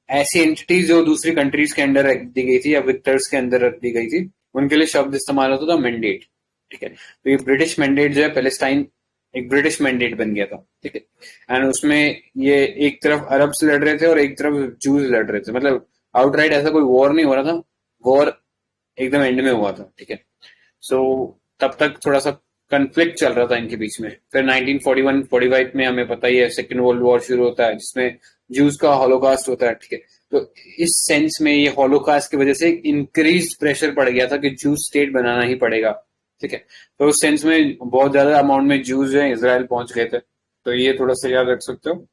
ऐसी एंटिटीज जो दूसरी कंट्रीज के अंडर रख दी गई थी या विक्टर्स के अंदर रख दी गई थी, उनके लिए शब्द इस्तेमाल होता था मैंडेट, ठीक है। तो ये ब्रिटिश मैंडेट जो है, पैलेस्टाइन एक ब्रिटिश मैंडेट बन गया था, ठीक है। एंड उसमें ये एक तरफ अरब्स लड़ रहे थे और एक तरफ जूज लड़ रहे थे, मतलब आउटराइट ऐसा कोई वॉर नहीं हो रहा था, वॉर एकदम एंड में हुआ था, ठीक है। सो तब तक थोड़ा सा कन्फ्लिक्ट चल रहा था इनके बीच में। फिर 1941-45 में हमें पता ही है सेकेंड वर्ल्ड वॉर शुरू होता है जिसमें ज्यूज का हॉलोकास्ट होता है, ठीक है। तो इस सेंस में ये हॉलोकास्ट की वजह से इंक्रीज प्रेशर पड़ गया था कि जूज स्टेट बनाना ही पड़ेगा, ठीक है। तो उस सेंस में बहुत ज्यादा अमाउंट में जूज जो है इसराइल पहुंच गए थे, तो ये थोड़ा सा याद रख सकते हो।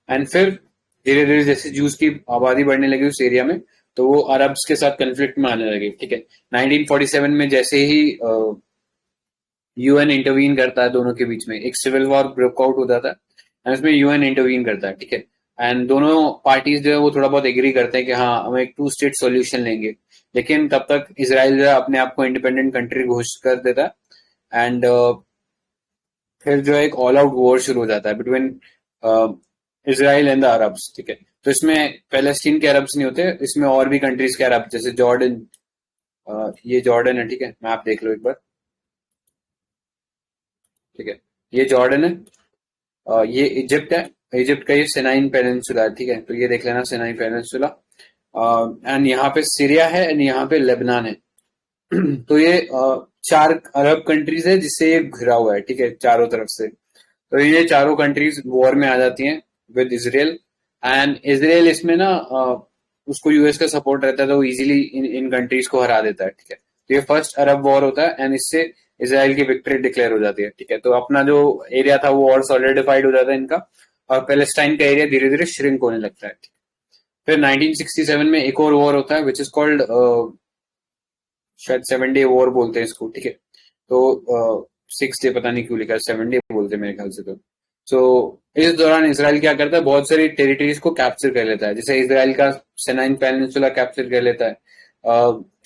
एंड फिर धीरे धीरे जैसे जूज की आबादी बढ़ने लगी उस एरिया में तो वो अरब्स के साथ कन्फ्लिक्ट में आने लगे, ठीक है। 1947 में जैसे ही यूएन इंटरवीन करता है दोनों के बीच में, एक सिविल वॉर ब्रेकआउट होता था एंड उसमें यूएन इंटरवीन करता है, ठीक है। एंड दोनों पार्टीज जो है वो थोड़ा बहुत एग्री करते हैं कि हाँ हम एक 2 स्टेट सॉल्यूशन लेंगे, लेकिन तब तक इसराइल जो है अपने आप को इंडिपेंडेंट कंट्री घोषित कर देता है। एंड फिर जो है एक ऑल आउट वॉर शुरू हो जाता है between Israel and the Arabs, ठीक है। तो इसमें पैलेस्टीन के अरब्स नहीं होते, इसमें और भी कंट्रीज के अरब, जैसे जॉर्डन, ये जॉर्डन है, ठीक है, मैप देख लो एक बार, ठीक है, ये जॉर्डन है, ये इजिप्ट है, इजिप्ट का ये सिनाइन पेनिनसुला है, ठीक है। तो ये देख लेना सिनाइन पेनिनसुला, एंड यहाँ पे सीरिया है एंड यहाँ पे लेबनान है। तो ये 4 अरब कंट्रीज है जिससे ये घिरा हुआ है, ठीक है, चारों तरफ से। तो ये चारों कंट्रीज वॉर में आ जाती हैं विद इसराइल, एंड इसराइल इसमें ना उसको यूएस का सपोर्ट रहता है तो वो इजीली इन कंट्रीज को हरा देता है, ठीक है। तो ये फर्स्ट अरब वॉर होता है एंड इससे इसराइल की विक्ट्री डिक्लेयर हो जाती है, ठीक है। तो अपना जो एरिया था वो और सॉलिडिफाइड हो जाता है इनका, और पैलेस्टाइन का एरिया धीरे धीरे श्रिंक होने लगता है। फिर 1967 में एक और वॉर होता है विच इज कॉल्ड शायद 7 डे वॉर बोलते हैं इसको, ठीक है। तो 6 डे पता नहीं क्यों लिखा है, 7 डे बोलते हैं मेरे ख्याल से। तो इस दौरान इसराइल क्या करता है, बहुत सारी टेरिटरीज को कैप्चर कर लेता है, जैसे इसराइल का सिनाइन पेनिनसुला कैप्चर कर लेता है,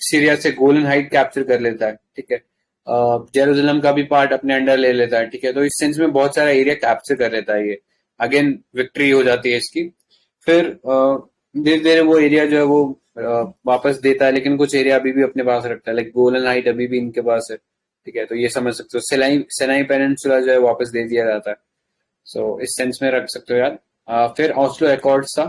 सीरिया से गोलन हाइट कैप्चर कर लेता है, ठीक है, जेरूसलम का भी पार्ट अपने अंडर ले लेता है, ठीक है। तो इस सेंस में बहुत सारा एरिया कैप्चर कर लेता है ये, अगेन विक्ट्री हो जाती है इसकी। फिर धीरे धीरे वो एरिया जो है वो वापस देता है, लेकिन कुछ एरिया अभी भी अपने पास रखता है, लाइक गोलन हाइट अभी भी इनके पास है, ठीक है। तो ये समझ सकते हो, सिनाई पेनिनसुला जो है वापस दे दिया जाता है। सो इस सेंस में रख सकते हो यार। फिर ऑस्लो अकॉर्ड्स था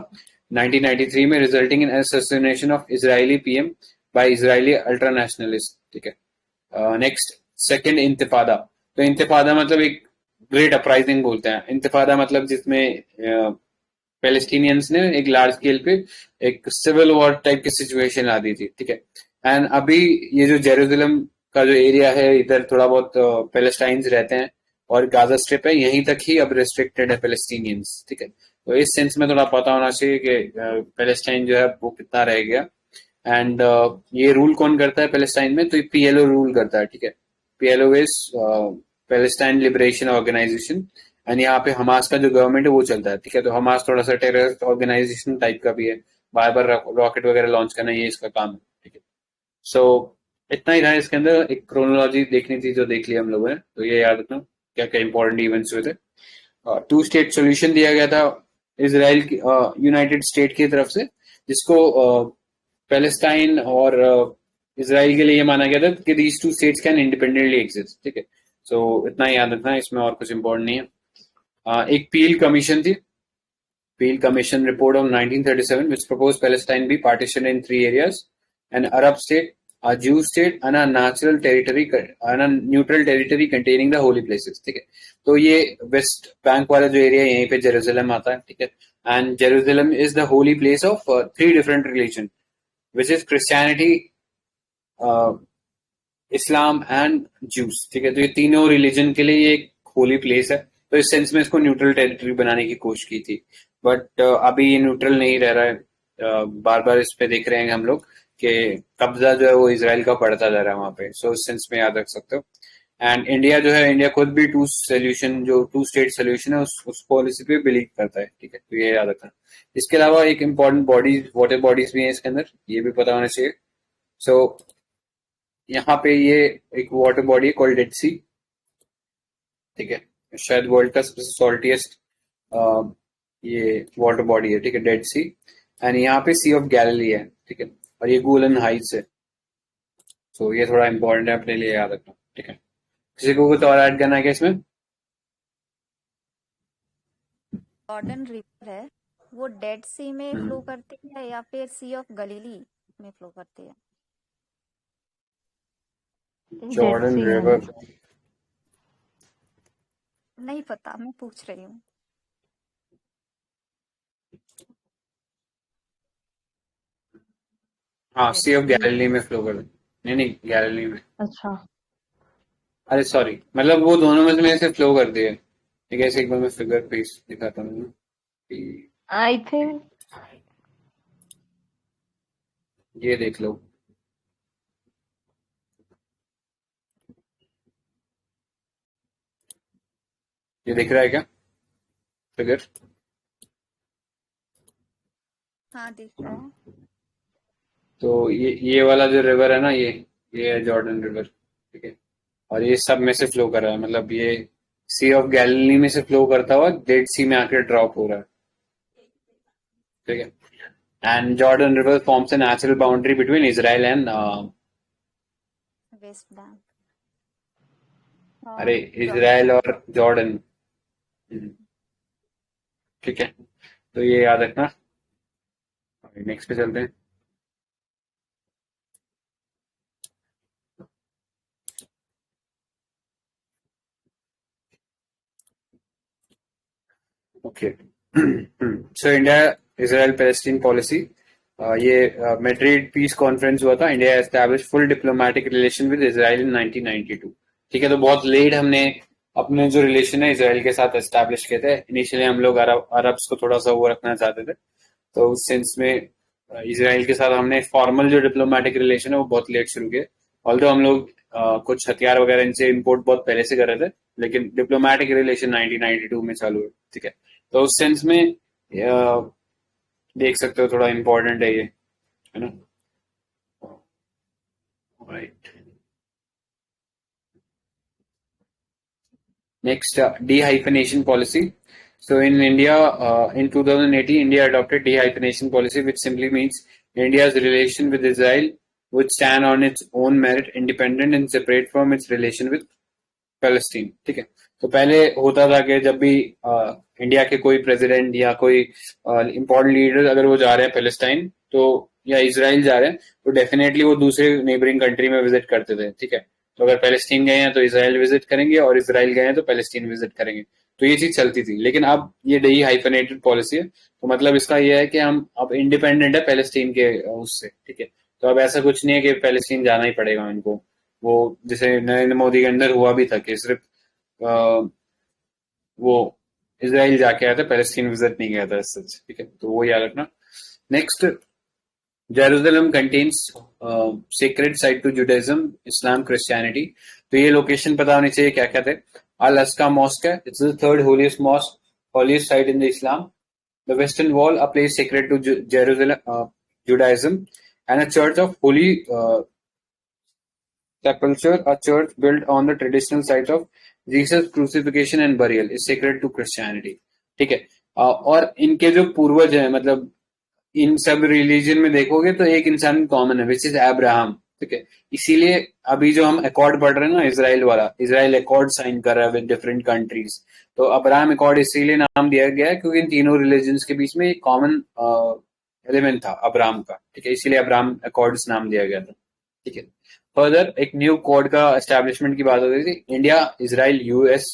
1993 में, resulting in assassination of Israeli PM by Israeli ultra nationalist, ठीक है। Next second intifada. तो इंतिफादा मतलब एक ग्रेट अपराइजिंग बोलते हैं। इंतिफादा मतलब जिसमें पैलेस्टीनियंस ने एक लार्ज स्केल पे एक सिविल वॉर टाइप की सिचुएशन ला दी थी, ठीक है। एंड अभी ये जो जेरूसलम का जो एरिया है इधर थोड़ा बहुत पैलेस्टाइंस रहते हैं, और गाजा स्ट्रिप है यहीं तक ही अब रिस्ट्रिक्टेड है पैलेस्टीनियंस, ठीक है। तो इस सेंस में थोड़ा पता होना चाहिए कि पैलेस्टाइन जो है वो कितना रह गया। एंड ये रूल कौन करता है पैलेस्टाइन में, तो ये पीएलओ रूल करता है, ठीक है। PLO is Palestine liberation organisation, and यहाँ पे हमास का जो गवर्नमेंट है वो चलता है, ठीक है। तो हमास थोड़ा सा टेररिस्ट ऑर्गेनाइजेशन टाइप का भी है, बार बार रॉकेट वगैरह लॉन्च करना ये इसका काम है, ठीक है। सो इतना ही था इसके अंदर, एक क्रोनोलॉजी देखनी थी जो देख लिया हम लोगों ने, तो ये याद रखना क्या क्या इंपॉर्टेंट इवेंट्स हुए थे। टू स्टेट सोल्यूशन दिया गया था इसराइल की यूनाइटेड स्टेट की तरफ से, जिसको पैलेस्टाइन और इसराइल के लिए ये माना गया था कि these two states can independently exist, ठीक है। सो इतना ही याद रखना, इसमें और कुछ इंपॉर्टेंट नहीं है। एक पील कमीशन थी, Peel Commission report of 1937, which proposed Palestine be partitioned in 3 areas: an Arab state, a Jew state, and a natural territory, and a neutral territory containing the holy places. ठीक है, तो ये West Bank वाला जो area यहीं पे Jerusalem आता है, ठीक है। And Jerusalem is the holy place of 3 different religion, which is Christianity, Islam and juice, ठीक है। तो ये तीनों रिलीजन के लिए ये एक होली प्लेस है, तो इस सेंस में इसको न्यूट्रल टेरिटरी बनाने की कोशिश की थी, बट अभी ये न्यूट्रल नहीं रह रहा है। बार बार इस पे देख रहे हैं हम लोग कि कब्जा जो है वो इसराइल का बढ़ता जा रहा है वहां पे, सो इस सेंस में याद रख सकते हो। एंड इंडिया जो है, इंडिया खुद भी टू स्टेट सोल्यूशन है उस पॉलिसी पे बिलीव करता है, ठीक है। तो ये याद रखना। इसके अलावा एक इम्पॉर्टेंट बॉडीज, वाटर बॉडीज भी है इसके अंदर, ये भी पता होना चाहिए। सो यहाँ पे ये एक वाटर बॉडी है कॉल्ड डेड सी, ठीक है। शायद वर्ल्ड का सबसे सॉल्टिएस्ट ये वाटर बॉडी है, ठीक है, डेड सी। एंड यहाँ पे सी ऑफ गैलिली है, ठीक है, और ये गोलन हाइट्स है। सो ये थोड़ा इंपॉर्टेंट है, अपने लिए याद रखना, ठीक है। किसी को कुछ और ऐड करना है क्या इसमें?
जॉर्डन रिवर है वो डेड सी में फ्लो करती है या फिर सी ऑफ गलीली में फ्लो करती है?
जॉर्डन रिवर
नहीं पता, मैं पूछ रही हूँ।
हाँ, सी ऑफ गैलिली में फ्लो कर, नहीं गैलिली में,
अच्छा,
अरे सॉरी, मतलब वो दोनों में से फ्लो करती है, ठीक है। ऐसे एक बार मैं फिगर पेज दिखाता हूँ,
आई थिंक
ये देख लो, ये दिख रहा है क्या फिगर?
हाँ दिख रहा है।
तो ये वाला जो रिवर है ना, ये है जॉर्डन रिवर, ठीक है। और ये सब में से फ्लो कर रहा है, मतलब ये सी ऑफ गैलिली में से फ्लो करता हुआ डेड सी में आकर ड्रॉप हो रहा है, ठीक है। And Jordan river forms a natural boundary between Israel and
West Bank.
अरे इजराइल और जॉर्डन, ठीक है। तो ये याद रखना। नेक्स्ट पे चलते हैं। Okay, so India Israel Palestine policy, ये मैड्रिड पीस कॉन्फ्रेंस हुआ था। India establish full diplomatic relation with Israel in 1992, ठीक है। तो बहुत लेट हमने अपने जो रिलेशन है इजराइल के साथ एस्टैब्लिश किए थे। इनिशियली हम लोग अरब्स को थोड़ा सा वो रखना चाहते थे, तो उस सेंस में इजराइल के साथ हमने फॉर्मल जो डिप्लोमेटिक रिलेशन है वो बहुत लेट शुरू किए। ऑल्दो हम लोग कुछ हथियार वगैरह इनसे इंपोर्ट बहुत पहले से कर रहे थे, लेकिन डिप्लोमेटिक रिलेशन 1992 में चालू हुए, ठीक है। तो उस सेंस में देख सकते हो थोड़ा इम्पोर्टेंट है ये, है ना, right. Next, dehyphenation policy. So in India, in 2018, India adopted dehyphenation policy, which simply means India's relation with Israel would stand on its own merit, independent and separate from its relation with Palestine. ठीक है। तो पहले होता था कि जब भी India के कोई प्रेसिडेंट या कोई इम्पोर्टेंट लीडर अगर वो जा रहे हैं पैलेस्टाइन तो या इसराइल जा रहे हैं, तो डेफिनेटली वो दूसरे नेबरिंग कंट्री में विजिट करते थे, ठीक है। तो अगर पैलेस्टीन गए हैं तो इसराइल विजिट करेंगे, और इसराइल गए हैं तो पैलेस्टीन विजिट करेंगे। तो ये चीज चलती थी, लेकिन अब ये डी हाइफेनेटेड पॉलिसी है, तो मतलब इसका ये है कि हम अब इंडिपेंडेंट है पैलेस्टीन के उससे, ठीक है। तो अब ऐसा कुछ नहीं है कि पैलेस्टीन जाना ही पड़ेगा इनको, वो जैसे नरेंद्र मोदी के अंदर हुआ भी था कि सिर्फ वो इसराइल जाके आया था, पैलेस्टीन विजिट नहीं किया था सच, ठीक है, तो वो याद रखना। Next, Jerusalem contains sacred site to Judaism, Islam, Christianity. तो ये लोकेशन पता होनी चाहिए क्या क्या थे। अल अस्का मॉस्क है, it's the third holiest mosque, holiest site in the Islam. The Western Wall, a place sacred to Jerusalem, Judaism, and a church of Holy Sepulchre, a church built on the traditional site of Jesus' crucifixion and burial, is sacred to Christianity. ठीक है। और इनके जो पूर्वज हैं, मतलब इन सब religion में देखोगे तो एक इंसान कॉमन है, विच इज अब्राहम, ठीक है। इसीलिए अभी जो हम अकॉर्ड पढ़ रहे हैं ना, इसराइल वाला, इसराइल अकॉर्ड साइन कर रहा है विद डिफरेंट कंट्रीज, तो अब्राहम अकॉर्ड इसीलिए नाम दिया गया है क्योंकि इन तीनों रिलीजन्स के बीच में एक कॉमन एलिमेंट था अब्राहम का, ठीक है, इसीलिए अब्राहम अकॉर्ड्स नाम दिया गया था, ठीक है। फर्दर एक न्यू कोड का एस्टेब्लिशमेंट की बात हो रही थी। India, Israel, US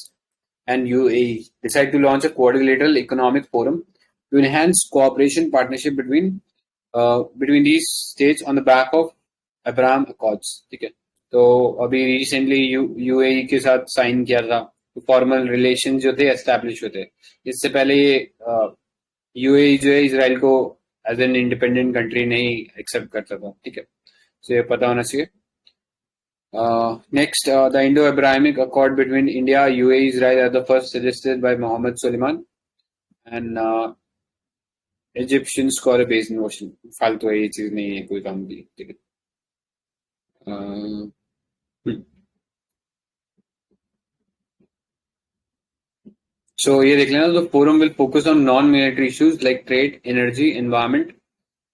and UAE decide to launch a quadrilateral economic forum to enhance cooperation partnership between these states on the back of Abraham Accords, ठीक है। तो अभी रिसेंटली UAE के साथ साइन किया था, तो फॉर्मल रिलेशन जो थे एस्टैब्लिश होते। इससे पहले ये UAE जो है इसराइल को एज एन इंडिपेंडेंट कंट्री नहीं एक्सेप्ट करता था, ठीक है, तो ये पता होना चाहिए। Next, the Indo-Abrahamic Accord between India, UAE, Israel are the first suggested by Mohammed Suleiman, and Egyptians score a base in ocean. फालतू है, ये चीज नहीं है कोई काम की, ठीक है। So ये देख लेना, the forum will focus on non-military issues like trade, energy, environment,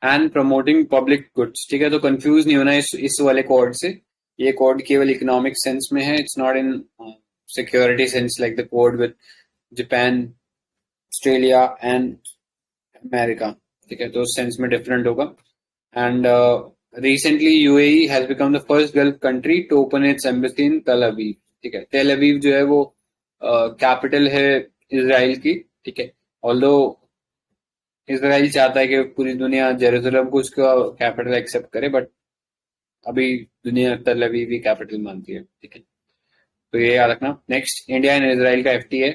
and promoting public goods, ठीक है। तो कंफ्यूज नहीं होना इस वाले कोड से, ये कोड केवल इकोनॉमिक सेंस में है, it's not in security sense like the Quad with Japan, Australia and America, ठीक है, तो उस सेंस में डिफरेंट होगा। And recently UAE has become the first Gulf country to open its embassy in Tel Aviv, ठीक है। Tel Aviv जो है वो कैपिटल है इजराइल की, ठीक है, ऑल्दो इजराइल चाहता है कि पूरी दुनिया जेरूसलम को उसका कैपिटल एक्सेप्ट करे, बट अभी दुनिया टेल अवीव भी कैपिटल मानती है, ठीक है, तो ये याद रखना। नेक्स्ट, इंडिया एंड इजराइल का FTA।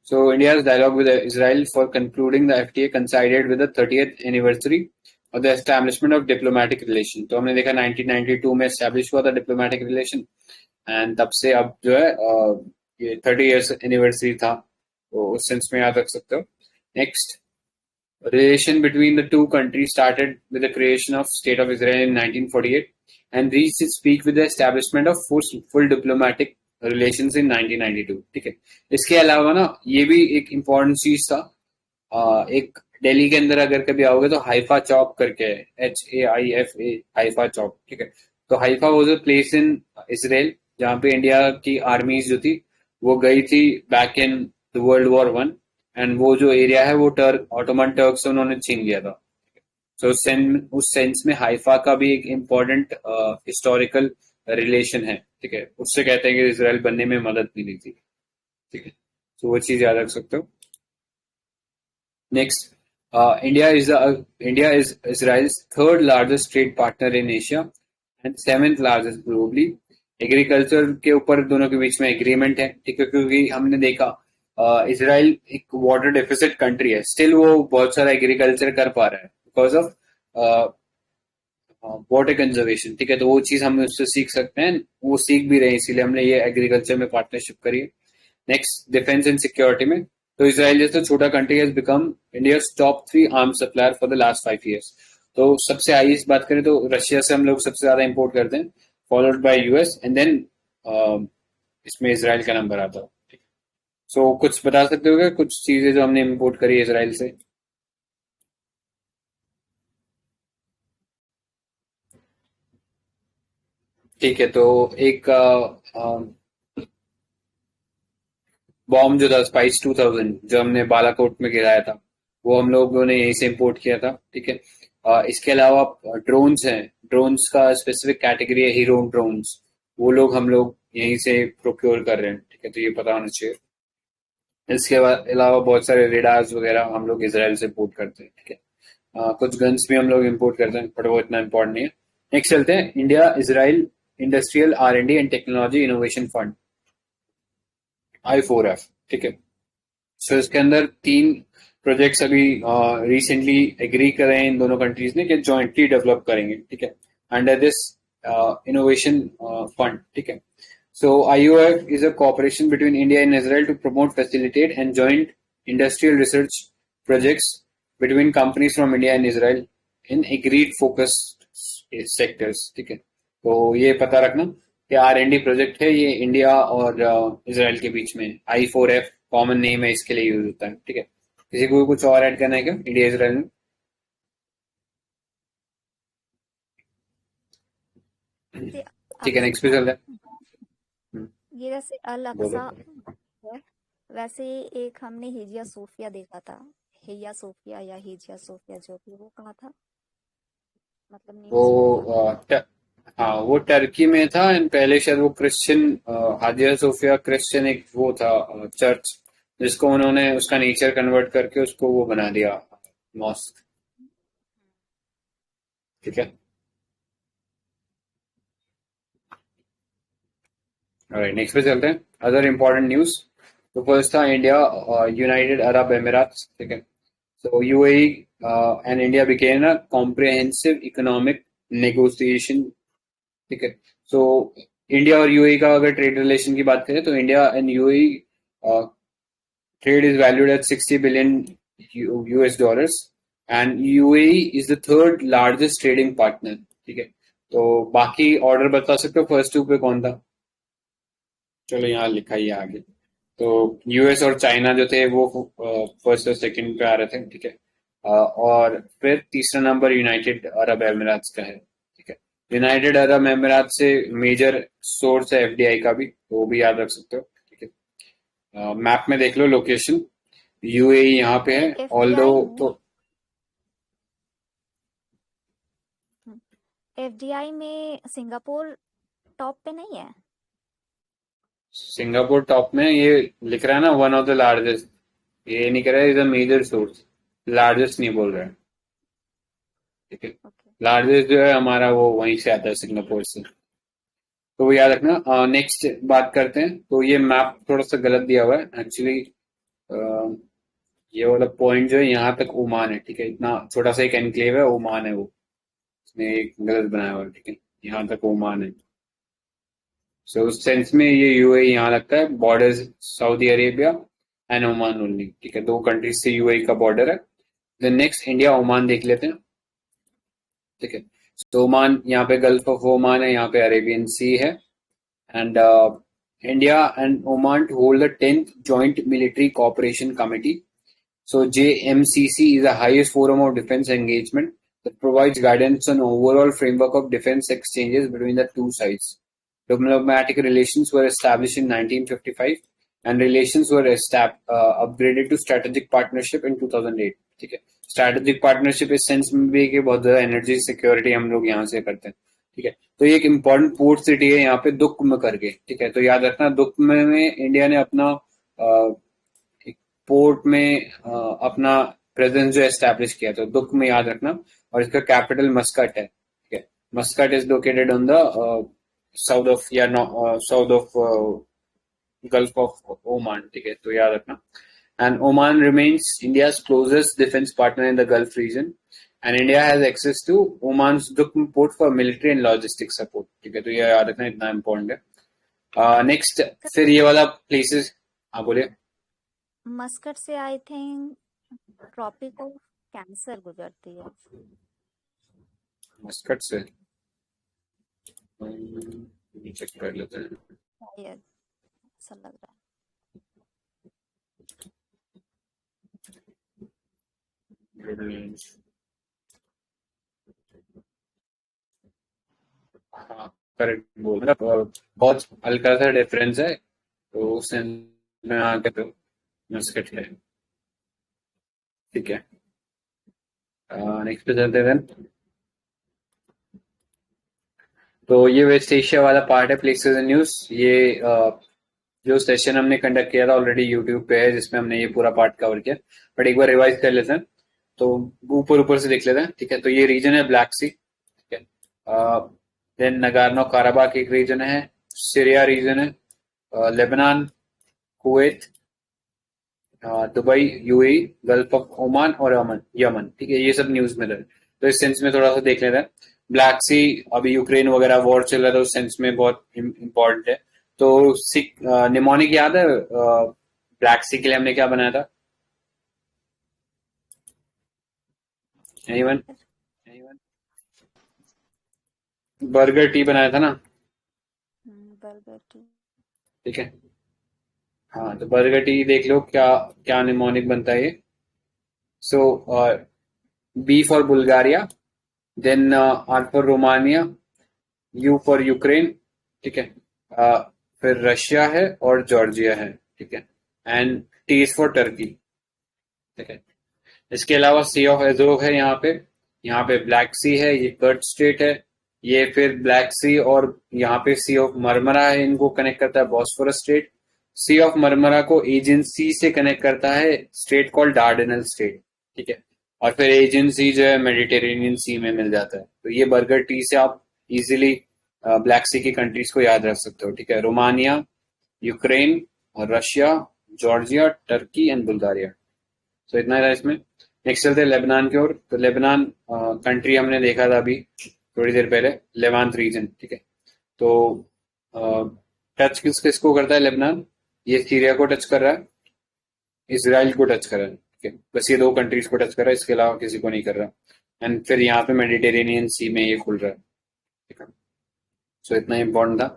So India's dialogue with Israel for concluding the FTA coincided with the 30th anniversary of the establishment of diplomatic relation। तो हमने देखा 1992 में एस्टैब्लिश हुआ था डिप्लोमेटिक रिलेशन, एंड तब से अब जो है ये 30 years एनिवर्सरी था, तो उस सेंस में याद रख सकते हो। Next, relation between the two countries started with the creation of State of Israel in 1948 and reached its peak with the establishment of full diplomatic relations in 1992, ठीक है। इसके अलावा ना ये भी एक इम्पोर्टेंट चीज था, एक दिल्ली के अंदर अगर कभी आओगे तो हाइफा चौक करके है, HAIFA, हाइफा चौक, ठीक है। तो Haifa was a place in Israel जहाँ पे इंडिया की आर्मीज जो थी वो गई थी back in the World War I, and वो जो एरिया है वो ऑटोमन टर्क से उन्होंने छीन लिया था। तो उस सेंस में हाइफा का भी एक इम्पोर्टेंट हिस्टोरिकल रिलेशन है, ठीक है, उससे कहते हैं कि इसराइल बनने में मदद मिली थी, ठीक है, तो वो चीज याद रख सकते हो। Next, India is Israel's third largest trade partner in Asia and 7th largest globally। Agriculture के ऊपर दोनों के बीच में एग्रीमेंट है, ठीक है, क्योंकि हमने देखा इसराइल एक वाटर डेफिसिट कंट्री है, स्टिल वो बहुत सारा एग्रीकल्चर कर पा रहा है बिकॉज ऑफ वाटर कंजर्वेशन, ठीक है, तो वो चीज हम उससे सीख सकते हैं, वो सीख भी रहे हैं, इसीलिए हमने ये एग्रीकल्चर में पार्टनरशिप करी है। नेक्स्ट, डिफेंस एंड सिक्योरिटी में तो इसराइल जैसा छोटा country has become India's top 3 arm supplier for the last 5 years। तो सबसे हाईएस्ट बात करें तो रशिया से हम लोग सबसे ज्यादा इंपोर्ट करते हैं, followed by US, and then इसमें इसराइल का नंबर आता है। सो कुछ बता सकते हो क्या कुछ चीजें जो हमने इंपोर्ट करी है इसराइल से? ठीक है, तो एक बॉम्ब जो था स्पाइस 2000 जो हमने बालाकोट में गिराया था वो हम लोगों ने यहीं से इंपोर्ट किया था, ठीक है। इसके अलावा ड्रोन्स हैं, ड्रोन्स का स्पेसिफिक कैटेगरी है हीरो ड्रोन्स, वो लोग हम लोग यहीं से प्रोक्योर कर रहे हैं, ठीक है, तो ये पता होना चाहिए। इसके अलावा बहुत सारे रेडार्स वगैरह हम लोग इसराइल से इंपोर्ट करते हैं, ठीक है। कुछ गन्स भी हम लोग इंपोर्ट करते हैं, बट वो इतना इंपॉर्टेंट नहीं है। नेक्स्ट चलते हैं, India Israel industrial R&D and technology innovation fund I4F, ठीक है। सो इसके अंदर 3 प्रोजेक्ट्स अभी रिसेंटली एग्री कर रहे हैं इन दोनों कंट्रीज ने कि जॉइंटली डेवलप करेंगे, ठीक है, अंडर दिस इनोवेशन फंड, ठीक है। सो IOF is a cooperation between India and Israel to promote, facilitate and joint industrial research projects between companies from India and Israel in agreed focus sectors, ठीक है। तो ये पता रखना कि R&D प्रोजेक्ट है, ये इंडिया और इसराइल के बीच में। I4F कॉमन नेम है, इसके लिए यूज होता है, ठीक है। किसी को कुछ और ऐड करना है क्या इंडिया इसराइल में? ठीक है, नेक्स्ट पे चलते हैं।
ये जैसे अल
बोलो।
अक्सा है, वैसे एक हमने हिजिया सोफिया देखा था, हिया सोफिया या हिजिया सोफिया जो भी, वो कहाँ था, मतलब न्यूज़ में।
हाँ, वो टर्की में था एंड पहले शायद वो क्रिश्चियन, हाजिया सोफिया क्रिश्चियन एक वो था चर्च, जिसको उन्होंने उसका नेचर कन्वर्ट करके उसको वो बना दिया मॉस्क, ठीक है। ऑलराइट, नेक्स्ट पे चलते हैं। अदर इंपॉर्टेंट न्यूज, तो फर्स्ट था इंडिया यूनाइटेड अरब एमिरेट्स, ठीक है। सो UAE and India became a comprehensive economic negotiation, ठीक है। सो इंडिया और UAE का अगर ट्रेड रिलेशन की बात करें तो India and UAE trade is valued at 60 billion US dollars and UAE is the third largest trading partner, ठीक है। तो बाकी ऑर्डर बता सकते हो फर्स्ट 2 पे कौन था? चलो यहाँ लिखा ही है आगे। तो US और चाइना जो थे वो फर्स्ट और सेकंड पे आ रहे थे, ठीक है। और फिर तीसरा नंबर यूनाइटेड अरब एमिरेट्स का है, ठीक है। यूनाइटेड अरब एमिरेट से मेजर सोर्स है FDI का भी, तो वो भी याद रख सकते हो, ठीक है। मैप में देख लो लोकेशन, UAE यहाँ पे है, ऑल्दो तो
FDI में सिंगापुर टॉप पे नहीं है।
सिंगापुर टॉप में ये लिख रहा है ना, वन ऑफ द लार्जेस्ट, ये नहीं कह रहा है is a major source, largest नहीं बोल रहा है, ठीक है।
ओके,
लार्जेस्ट जो है हमारा वो वहीं से आता है, सिंगापुर से, तो वो याद रखना। नेक्स्ट बात करते हैं, तो ये मैप थोड़ा सा गलत दिया हुआ है एक्चुअली, ये वाला पॉइंट जो है यहाँ तक ओमान है, ठीक है। इतना छोटा सा एक एनक्लेव है, ओमान है वो, इसने एक गलत बनाया हुआ है, ठीक है। यहाँ तक ओमान है, सो उस सेंस में ये UAE यहाँ लगता है, border Saudi Arabia and Oman only, ठीक है। 2 कंट्रीज से UAE का बॉर्डर है। देन नेक्स्ट इंडिया ओमान देख लेते हैं, ठीक है। तो ओमान यहाँ पे गल्फ ऑफ ओमान है, यहाँ पे अरेबियन सी है, and India and Oman to hold the 10th joint military cooperation committee. So JMCC is the highest forum of defense engagement that provides guidance on overall framework of defense exchanges between the two sides. Diplomatic relations were established in 1955 and relations were upgraded to strategic partnership in 2008. ठीक है, strategic partnership इस sense में भी कि बहुत ज्यादा energy security हम लोग यहाँ से करते हैं, ठीक है। तो ये एक इम्पोर्टेंट पोर्ट सिटी है यहाँ पे, दुक्म करके, ठीक है। तो याद रखना, दुक्म में इंडिया ने अपना पोर्ट में अपना प्रेजेंस जो एस्टैब्लिश किया, तो दुख में याद रखना। और इसका कैपिटल मस्कट है, ठीक है। Muscat is located on the south of या south of Gulf of Oman, ठीक है। तो याद रखना। And Oman remains India's closest defence partner in the Gulf region and India has access to Oman's Duqm port for military and logistic support, ठीक है। तो ये याद रखना, इतना इंपॉर्टेंट है। नेक्स्ट फिर ये वाला प्लेसेस, हाँ बोलिए।
मस्कट से I think tropic of cancer गुजरती है।
मस्कट से चेक कर लेते हैं,
शायद ऐसा लग रहा है।
हाँ करेक्ट बोल, मतलब बहुत हल्का सा डिफरेंस है, तो उस सेंस में आके तो मस्कट है, ठीक है। नेक्स्ट पे चलते हैं। तो ये वेस्ट एशिया वाला पार्ट है, प्लेसेस एंड न्यूज। ये जो सेशन हमने कंडक्ट किया था ऑलरेडी यूट्यूब पे है, जिसमें हमने ये पूरा पार्ट कवर किया, बट एक बार रिवाइज कर लेते हैं, तो ऊपर ऊपर से देख लेते हैं, ठीक है। तो ये रीजन है ब्लैक सी, ठीक है। देन नगार्नो काराबाक एक रीजन है, सीरिया रीजन है, Lebanon, Kuwait, Dubai, UAE, gulf of Oman और यमन। ठीक है, ये सब न्यूज में रहे, तो इस सेंस में थोड़ा सा देख लेते हैं। ब्लैक सी, अभी यूक्रेन वगैरह वॉर चल रहा है, तो उस सेंस में बहुत इंपॉर्टेंट है। तो निमोनिक याद है ब्लैक सी के लिए हमने क्या बनाया था? एनीवन? बर्गर टी बनाया था ना?
Burger T.
ठीक है, हाँ, तो बर्गर टी देख लो क्या क्या निमोनिक बनता है ये। So B for Bulgaria, then R for Romania, U for Ukraine, ठीक है, फिर रशिया है और जॉर्जिया है, ठीक है, and T is for Turkey, ठीक है। इसके अलावा सी ऑफ एजोव है यहाँ पे ब्लैक सी है, ये कर्ट स्टेट है, ये फिर ब्लैक सी और यहाँ पे सी ऑफ मरमरा है, इनको कनेक्ट करता है Bosphorus state. Sea of Marmara को एजेंसी से कनेक्ट करता है स्टेट कॉल्ड डार्डेनल स्टेट, ठीक है, और फिर एजेंसी जो है मेडिटेरेनियन सी में मिल जाता है। तो ये बर्गर टी से आप इजीली ब्लैक सी की कंट्रीज को याद रख सकते हो, ठीक है, Romania, Ukraine, Russia, Georgia, Turkey and Bulgaria. तो इतना था इसमें। नेक्स्ट चलते हैं लेबनान की ओर। तो लेबनान कंट्री हमने देखा था अभी थोड़ी देर पहले, लेवांत रीजन, ठीक है। तो टच किसको करता है लेबनान? ये सीरिया को टच कर रहा है, इसराइल को टच कर रहा है, ठीक है, बस ये दो कंट्रीज को टच कर रहा है, इसके अलावा किसी को नहीं कर रहा। एंड फिर यहाँ पे मेडिटेरेनियन सी में ये खुल रहा है, ठीक है। सो इतना इंपॉर्टेंट था।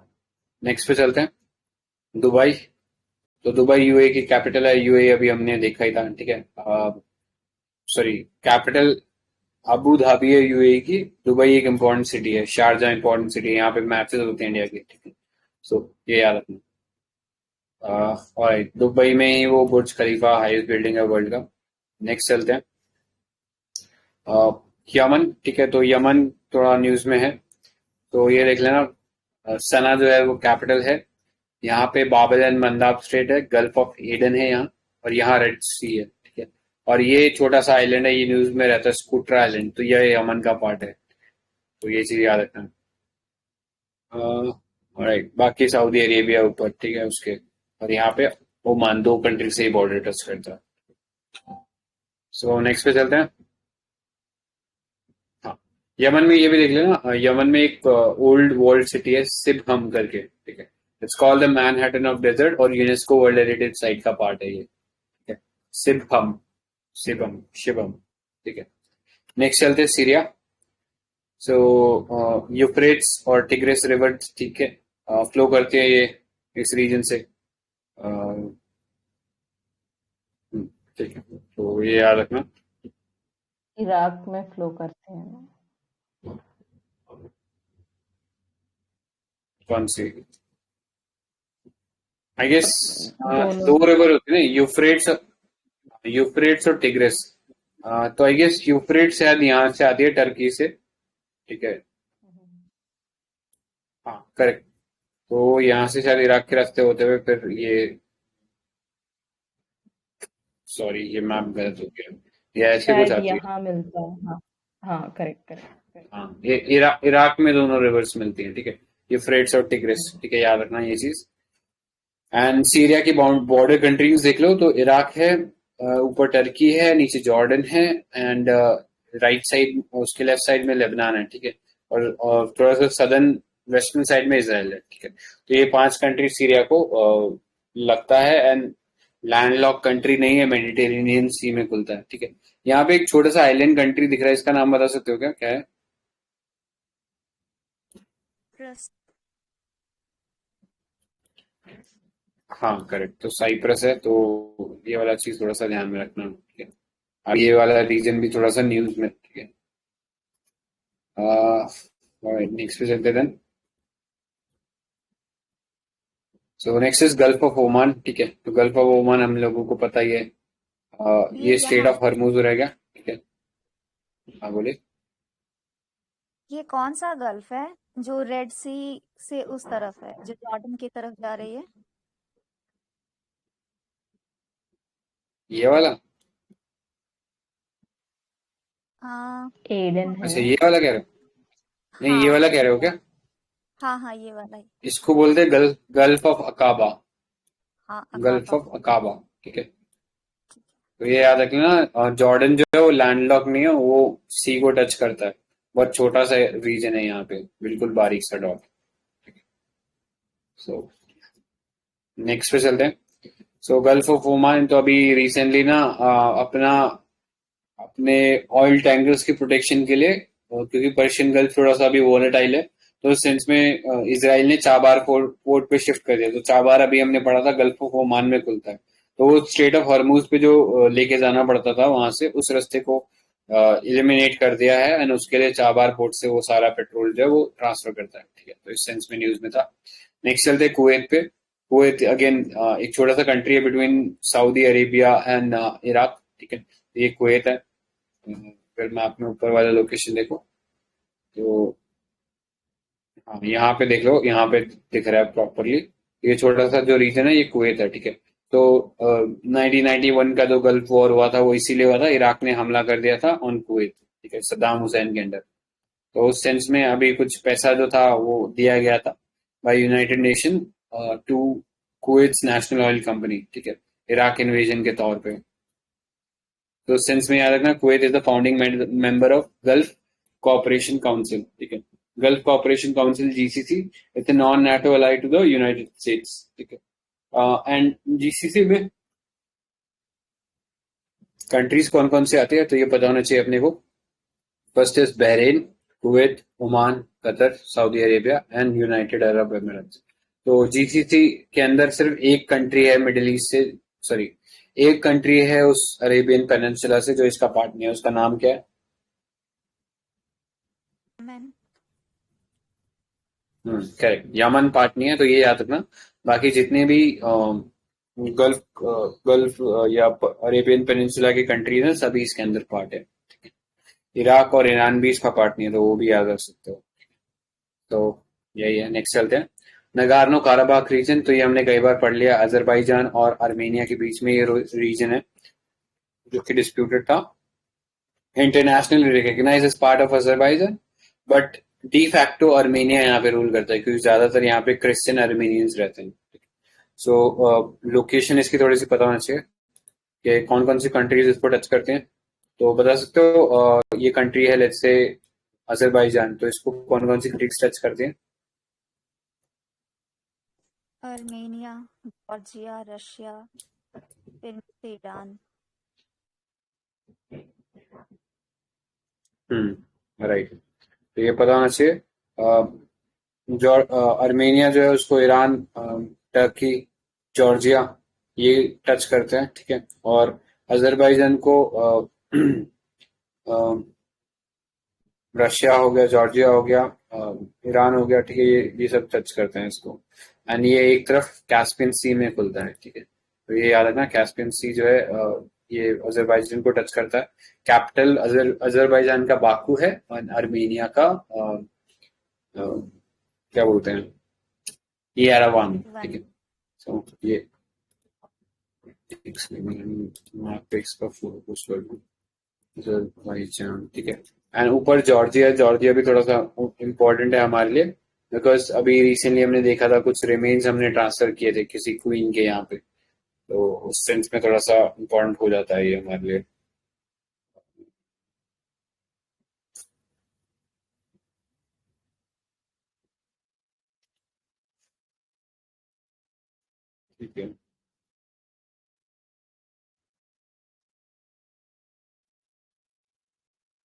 नेक्स्ट पे चलते हैं, दुबई। तो दुबई यूए की कैपिटल है, यूए अभी हमने देखा ही था, ठीक है। सॉरी, कैपिटल अबू धाबी है यूएई की, दुबई एक इंपॉर्टेंट सिटी है, शारजा इंपॉर्टेंट सिटी है, यहाँ पे मैचेस होते हैं इंडिया के, ठीक है। सो ये याद रखना। और दुबई में ही वो बुर्ज खलीफा हाईएस्ट बिल्डिंग है वर्ल्ड का। नेक्स्ट चलते हैं यमन, ठीक है। तो यमन थोड़ा न्यूज में है, तो ये देख लेना। सना जो है वो कैपिटल है, यहाँ पे बाबल एंड मंदाब स्ट्रेट है, गल्फ ऑफ एडन है यहाँ, और यहाँ रेड सी है, ठीक है। और ये छोटा सा आइलैंड है, ये न्यूज में रहता है, स्कूट्रा आइलैंड, तो ये यमन का पार्ट है, तो ये चीज याद रखना। राइट, बाकी सऊदी अरेबिया ऊपर, ठीक है, उसके, और यहाँ पे ओमान, दो कंट्री से ही बॉर्डर टच करता है। सो नेक्स्ट पे चलते हैं। हाँ, यमन में ये भी देख लेना, यमन में एक ओल्ड वर्ल्ड सिटी है सिबहम करके, ठीक है। It's called the Manhattan of desert और यूनेस्को वर्ल्ड हेरिटेज साइट का पार्ट है ये, ठीक है। सिबहम, शिबम, शिबम, ठीक है। नेक्स्ट चलते हैं सीरिया। सो यूफ्रेट्स और टिग्रिस रिवर, ठीक है, फ्लो करते हैं ये इस रीजन से, ठीक है, तो ये याद रखना।
इराक में फ्लो करते हैं।
कौन सी? आई गेस
दोनों
दो रिवर होती है ना, यूफ्रेट्स और टिग्रिस। तो आई गेस यूफ्रेट्स शायद यहाँ से आती है टर्की से, ठीक है, हाँ करेक्ट। तो यहाँ से शायद इराक के रास्ते होते हुए फिर ये, सॉरी ये मैप गलत हो गया, ये ऐसे कुछ
शायद
आती है।
यहाँ मिलता है। हाँ हाँ, करेक्ट करेक्ट।
हाँ, ये इराक में दोनों रिवर्स मिलती हैं, ठीक है, यूफ्रेट्स और टिग्रिस, ठीक है, याद रखना ये चीज। एंड सीरिया की बॉर्डर कंट्रीज देख लो, तो इराक है, ऊपर टर्की है, नीचे जॉर्डन है, एंड राइट साइड उसके लेफ्ट साइड में लेबनान है, ठीक है, और थोड़ा सा सदर्न वेस्टर्न साइड में इसराइल है, ठीक है। तो ये पांच कंट्री सीरिया को लगता है, एंड लैंडलॉक कंट्री नहीं है, मेडिटेरेनियन सी में खुलता है, ठीक है। यहाँ पे एक छोटा सा आइलैंड कंट्री दिख रहा है, इसका नाम बता सकते हो क्या, क्या है? हाँ करेक्ट, तो साइप्रस है, तो ये वाला चीज थोड़ा सा ध्यान में रखना, ठीक है। और ये वाला रीजन भी थोड़ा सा न्यूज में, ठीक है। नेक्स्ट पे चलते देन। So next is Gulf of Oman, ठीक है। तो गल्फ ऑफ ओमान हम लोगों को पता ही है, ये स्टेट ऑफ हरमुज रहेगा, ठीक है। हाँ बोलिए।
ये कौन सा गल्फ है जो रेड सी से उस तरफ है, जो जॉर्डन की तरफ जा रही है?
ये वाला?
हाँ
एडन
अच्छा,
है।
ये वाला कह रहे हो? नहीं, ये
हाँ
वाला कह रहे हो क्या?
हाँ हाँ ये वाला ही।
इसको बोलते हैं गल्फ ऑफ अकाबा,
हाँ
गल्फ
अकाबा
ऑफ
बोलते
अकाबा। ठीक है, तो ये याद रखना, जॉर्डन जो है वो लैंडलॉक नहीं है, वो सी को टच करता है, बहुत छोटा सा रीजन है यहाँ पे, बिल्कुल बारीक सा डॉट। सो नेक्स्ट पे चलते हैं। सो गल्फ ऑफ ओमान तो अभी रिसेंटली ना अपने ऑयल टैंकर्स की प्रोटेक्शन के लिए, क्योंकि पर्शियन गल्फ थोड़ा सा अभी वोलेटाइल है, तो उस सेंस में इसराइल ने चाबार पोर्ट पे शिफ्ट कर दिया। तो चाबार अभी हमने पढ़ा था गल्फ ऑफ ओमान में खुलता है, तो वो स्ट्रेट ऑफ हॉर्मूज पे जो लेके जाना पड़ता था वहां से, उस रास्ते को इलिमिनेट कर दिया है, एंड उसके लिए चाबार पोर्ट से वो सारा पेट्रोल जो है वो ट्रांसफर करता है। ठीक है, तो इस सेंस में न्यूज में था। नेक्स्ट चलते हैं कुवैत पे। कुवैत अगेन एक छोटा सा कंट्री है between Saudi Arabia and Iraq. ठीक है, ये कुवैत है। फिर मैं अपने ऊपर वाला लोकेशन देखो तो हाँ, यहाँ पे देख लो, यहाँ पे दिख रहा है प्रॉपरली। ये छोटा सा जो रीजन है ये कुवैत है। ठीक है, तो 1991 का जो गल्फ वॉर हुआ था वो इसीलिए हुआ था, इराक ने हमला कर दिया था ऑन कुवैत। ठीक है, सद्दाम हुसैन के अंडर। तो उस सेंस में अभी कुछ पैसा जो था वो दिया गया था by United Nation to Kuwait's national oil company. ठीक है, इराक इन्वेजन के तौर पे। तो उस सेंस में याद रखना, Kuwait is the founding member of Gulf Cooperation Council. ठीक है, Gulf Cooperation Council GCC, it's non NATO allied to the United States. ठीक है, एंड जीसीसी में कंट्रीज कौन कौन से आते हैं तो ये पता होना चाहिए अपने को। First is Bahrain, Kuwait, Oman, Qatar, Saudi Arabia and United Arab Emirates. तो जीसीसी के अंदर सिर्फ एक कंट्री है मिडिल ईस्ट से, सॉरी एक कंट्री है उस अरेबियन पेनिनसुला से जो इसका पार्ट नहीं है। उसका नाम क्या है?
यमन।
करेक्ट, यमन पार्ट नहीं है, तो ये याद रखना। बाकी जितने भी गल्फ या अरेबियन पेनिनसुला की कंट्रीज हैं सभी इसके अंदर पार्ट है। इराक और ईरान भी इसका पार्ट नहीं है, तो वो भी याद रख सकते हो। तो यही है। नेक्स्ट चलते हैं, नगार्नो काराबाख रीजन। तो ये हमने कई बार पढ़ लिया, अजरबैजान और आर्मेनिया के बीच में ये रीजन है जो कि डिस्प्यूटेड था, internationally recognised as part of Azerbaijan, but de facto Armenia यहाँ पे रूल करता है, क्योंकि ज्यादातर यहाँ पे क्रिश्चियन आर्मेनियंस रहते हैं। सो लोकेशन इसकी थोड़ी सी पता होना चाहिए कि कौन कौन सी कंट्रीज इसको टच करते हैं। तो बता सकते हो, ये कंट्री है लेट्स से अजरबैजान, तो इसको कौन कौन सी कंट्रीज टच करते हैं?
आर्मेनिया, जॉर्जिया, रशिया, फिर ईरान।
राइट, तो ये पता होना चाहिए। जो आर्मेनिया जो है उसको ईरान, टर्की, जॉर्जिया ये टच करते हैं। ठीक है, और अजरबैजान को रशिया हो गया, जॉर्जिया हो गया, ईरान हो गया। ठीक है, ये सब टच करते हैं इसको, एंड ये एक तरफ कैस्पियन सी में खुलता है। ठीक है, तो ये याद रखना, कैस्पियन सी जो है ये अजरबैजान को टच करता है। कैपिटल अजरबैजान का बाकू है, और आर्मेनिया का क्या बोलते हैं, ये एरावान। ठीक है, सो ये इसका फोकस कर दूं, अजरबैजान। ठीक है, एंड ऊपर जॉर्जिया। जॉर्जिया भी थोड़ा सा इम्पोर्टेंट है हमारे लिए, बिकॉज अभी रिसेंटली हमने देखा था कुछ रिमेन्स हमने ट्रांसफर किए थे किसी क्वीन के यहाँ पे, तो उस सेंस में थोड़ा सा इम्पोर्टेंट हो जाता है ये हमारे लिए। ठीक है,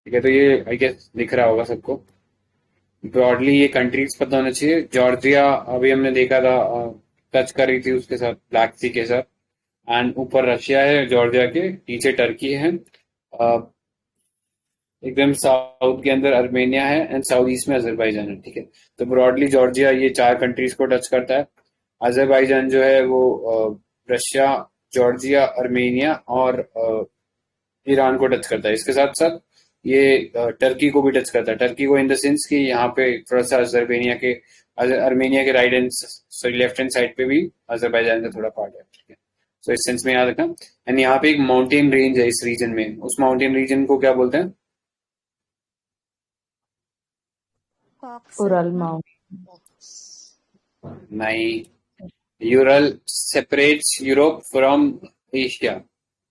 ठीक है, तो ये आई गेस दिख रहा होगा सबको। ब्रॉडली ये कंट्रीज पता होना चाहिए। जॉर्जिया अभी हमने देखा था, टच कर रही थी उसके साथ, ब्लैक सी के साथ, एंड ऊपर रशिया है जॉर्जिया के नीचे, टर्की है, एकदम साउथ के अंदर आर्मेनिया है, एंड साउथ ईस्ट में अजरबैजान है। ठीक है, तो ब्रॉडली जॉर्जिया ये चार कंट्रीज को टच करता है। अजरबैजान जो है वो रशिया, जॉर्जिया, आर्मेनिया और ईरान को टच करता है। इसके साथ साथ ये टर्की को भी टच करता है। टर्की को इन द सेंस कि यहाँ पे थोड़ा सा आर्मेनिया के right and sorry left hand side पे भी अजरबैजान का थोड़ा पार्ट है। ठीक है, तो इस सेंस में याद रखना। एंड यहाँ पे एक माउंटेन रेंज है इस रीजन में, उस माउंटेन रीजन को क्या बोलते हैं?
Ural mount.
नहीं, Ural separates Europe from Asia,